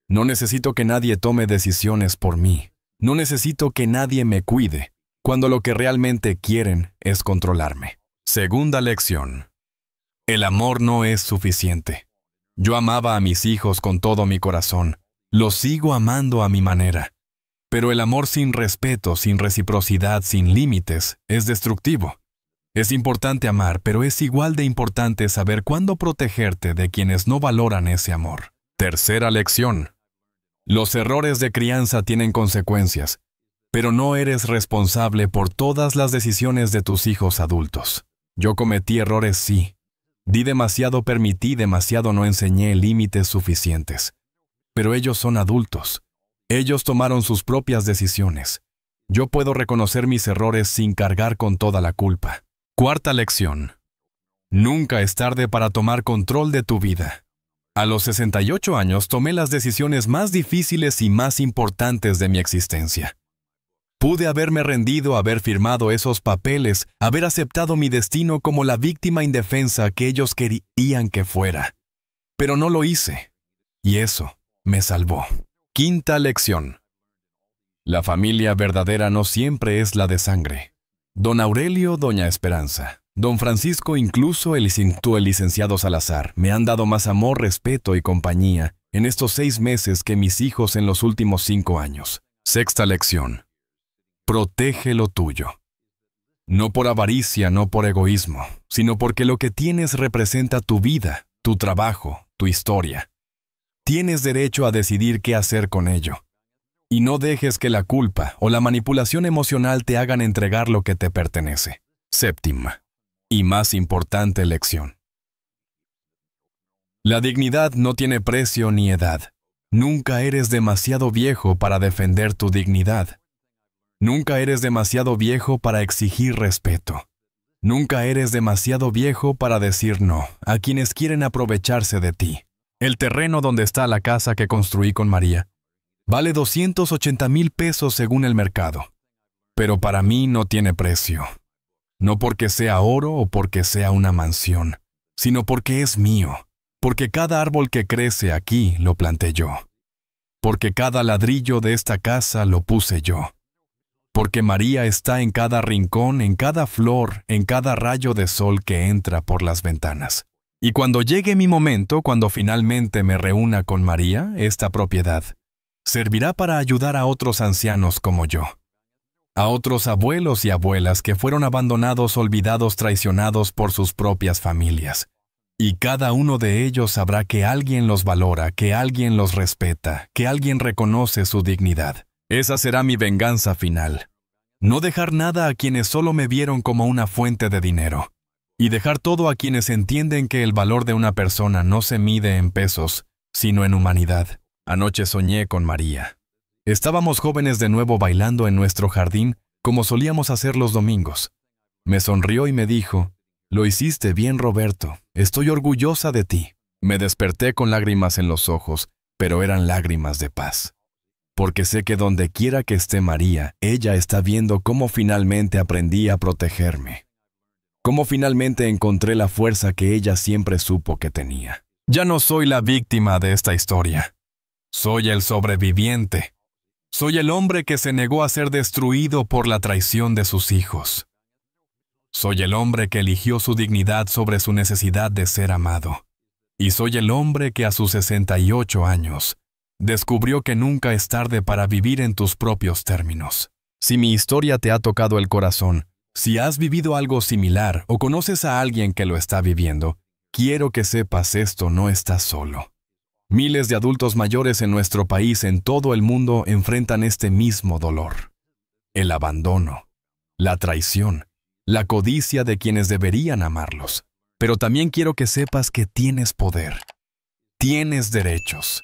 No necesito que nadie tome decisiones por mí. No necesito que nadie me cuide, cuando lo que realmente quieren es controlarme. Segunda lección. El amor no es suficiente. Yo amaba a mis hijos con todo mi corazón. Los sigo amando a mi manera. Pero el amor sin respeto, sin reciprocidad, sin límites, es destructivo. Es importante amar, pero es igual de importante saber cuándo protegerte de quienes no valoran ese amor. Tercera lección. Los errores de crianza tienen consecuencias, pero no eres responsable por todas las decisiones de tus hijos adultos. Yo cometí errores, sí. Di demasiado, permití demasiado, no enseñé límites suficientes. Pero ellos son adultos. Ellos tomaron sus propias decisiones. Yo puedo reconocer mis errores sin cargar con toda la culpa. Cuarta lección. Nunca es tarde para tomar control de tu vida. A los 68 años tomé las decisiones más difíciles y más importantes de mi existencia. Pude haberme rendido, haber firmado esos papeles, haber aceptado mi destino como la víctima indefensa que ellos querían que fuera. Pero no lo hice, y eso me salvó. Quinta lección. La familia verdadera no siempre es la de sangre. Don Aurelio, doña Esperanza, don Francisco, incluso el licenciado Salazar, me han dado más amor, respeto y compañía en estos 6 meses que mis hijos en los últimos 5 años. Sexta lección. Protege lo tuyo. No por avaricia, no por egoísmo, sino porque lo que tienes representa tu vida, tu trabajo, tu historia. Tienes derecho a decidir qué hacer con ello. Y no dejes que la culpa o la manipulación emocional te hagan entregar lo que te pertenece. Séptima y más importante lección. La dignidad no tiene precio ni edad. Nunca eres demasiado viejo para defender tu dignidad. Nunca eres demasiado viejo para exigir respeto. Nunca eres demasiado viejo para decir no a quienes quieren aprovecharse de ti. El terreno donde está la casa que construí con María vale 280,000 pesos según el mercado. Pero para mí no tiene precio. No porque sea oro o porque sea una mansión, sino porque es mío. Porque cada árbol que crece aquí lo planté yo. Porque cada ladrillo de esta casa lo puse yo. Porque María está en cada rincón, en cada flor, en cada rayo de sol que entra por las ventanas. Y cuando llegue mi momento, cuando finalmente me reúna con María, esta propiedad servirá para ayudar a otros ancianos como yo. A otros abuelos y abuelas que fueron abandonados, olvidados, traicionados por sus propias familias. Y cada uno de ellos sabrá que alguien los valora, que alguien los respeta, que alguien reconoce su dignidad. Esa será mi venganza final. No dejar nada a quienes solo me vieron como una fuente de dinero. Y dejar todo a quienes entienden que el valor de una persona no se mide en pesos, sino en humanidad. Anoche soñé con María. Estábamos jóvenes de nuevo bailando en nuestro jardín, como solíamos hacer los domingos. Me sonrió y me dijo: «Lo hiciste bien, Roberto. Estoy orgullosa de ti». Me desperté con lágrimas en los ojos, pero eran lágrimas de paz. Porque sé que donde quiera que esté María, ella está viendo cómo finalmente aprendí a protegerme. Cómo finalmente encontré la fuerza que ella siempre supo que tenía. Ya no soy la víctima de esta historia. Soy el sobreviviente. Soy el hombre que se negó a ser destruido por la traición de sus hijos. Soy el hombre que eligió su dignidad sobre su necesidad de ser amado. Y soy el hombre que a sus 68 años descubrió que nunca es tarde para vivir en tus propios términos. Si mi historia te ha tocado el corazón, si has vivido algo similar o conoces a alguien que lo está viviendo, quiero que sepas esto: no estás solo. Miles de adultos mayores en nuestro país, en todo el mundo, enfrentan este mismo dolor. El abandono, la traición, la codicia de quienes deberían amarlos. Pero también quiero que sepas que tienes poder, tienes derechos,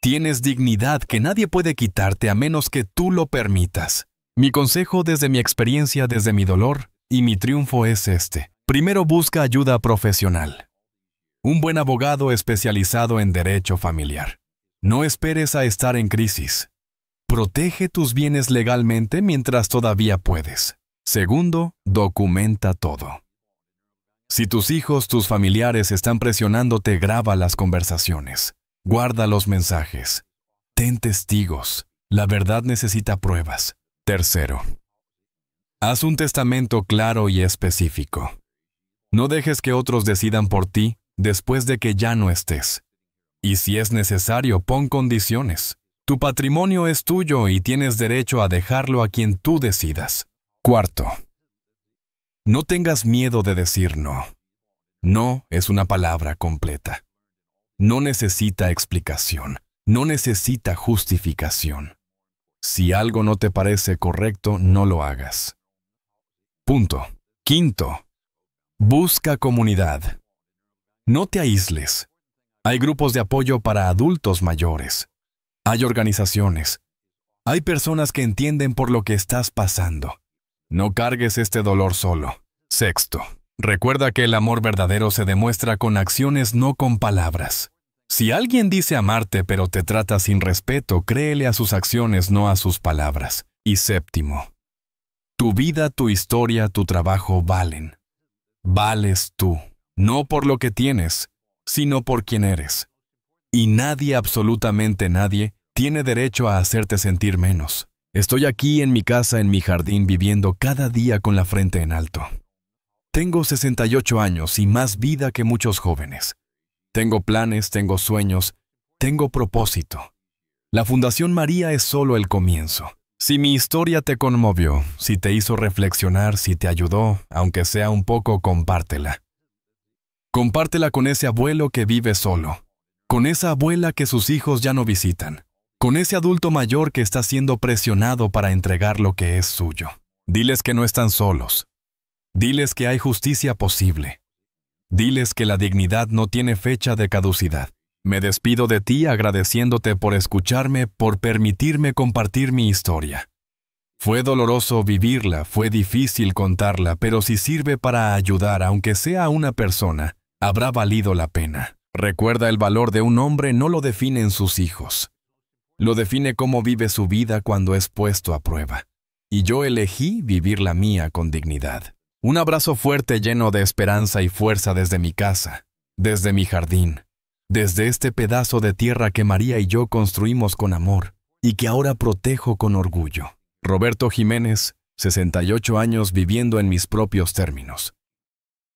tienes dignidad que nadie puede quitarte a menos que tú lo permitas. Mi consejo desde mi experiencia, desde mi dolor y mi triunfo es este. Primero, busca ayuda profesional. Un buen abogado especializado en derecho familiar. No esperes a estar en crisis. Protege tus bienes legalmente mientras todavía puedes. Segundo, documenta todo. Si tus hijos, tus familiares están presionándote, graba las conversaciones. Guarda los mensajes. Ten testigos. La verdad necesita pruebas. Tercero, haz un testamento claro y específico. No dejes que otros decidan por ti después de que ya no estés. Y si es necesario, pon condiciones. Tu patrimonio es tuyo y tienes derecho a dejarlo a quien tú decidas. Cuarto, no tengas miedo de decir no. No es una palabra completa. No necesita explicación. No necesita justificación. Si algo no te parece correcto, no lo hagas. Punto. Quinto, busca comunidad. No te aísles. Hay grupos de apoyo para adultos mayores. Hay organizaciones. Hay personas que entienden por lo que estás pasando. No cargues este dolor solo. Sexto, recuerda que el amor verdadero se demuestra con acciones, no con palabras. Si alguien dice amarte pero te trata sin respeto, créele a sus acciones, no a sus palabras. Y séptimo, tu vida, tu historia, tu trabajo valen. Vales tú, no por lo que tienes, sino por quien eres. Y nadie, absolutamente nadie, tiene derecho a hacerte sentir menos. Estoy aquí en mi casa, en mi jardín, viviendo cada día con la frente en alto. Tengo 68 años y más vida que muchos jóvenes. Tengo planes, tengo sueños, tengo propósito. La Fundación María es solo el comienzo. Si mi historia te conmovió, si te hizo reflexionar, si te ayudó, aunque sea un poco, compártela. Compártela con ese abuelo que vive solo, con esa abuela que sus hijos ya no visitan, con ese adulto mayor que está siendo presionado para entregar lo que es suyo. Diles que no están solos. Diles que hay justicia posible. Diles que la dignidad no tiene fecha de caducidad. Me despido de ti agradeciéndote por escucharme, por permitirme compartir mi historia. Fue doloroso vivirla, fue difícil contarla, pero si sirve para ayudar, aunque sea a una persona, habrá valido la pena. Recuerda, el valor de un hombre no lo definen sus hijos. Lo define cómo vive su vida cuando es puesto a prueba. Y yo elegí vivir la mía con dignidad. Un abrazo fuerte lleno de esperanza y fuerza desde mi casa, desde mi jardín, desde este pedazo de tierra que María y yo construimos con amor y que ahora protejo con orgullo. Roberto Jiménez, 68 años viviendo en mis propios términos.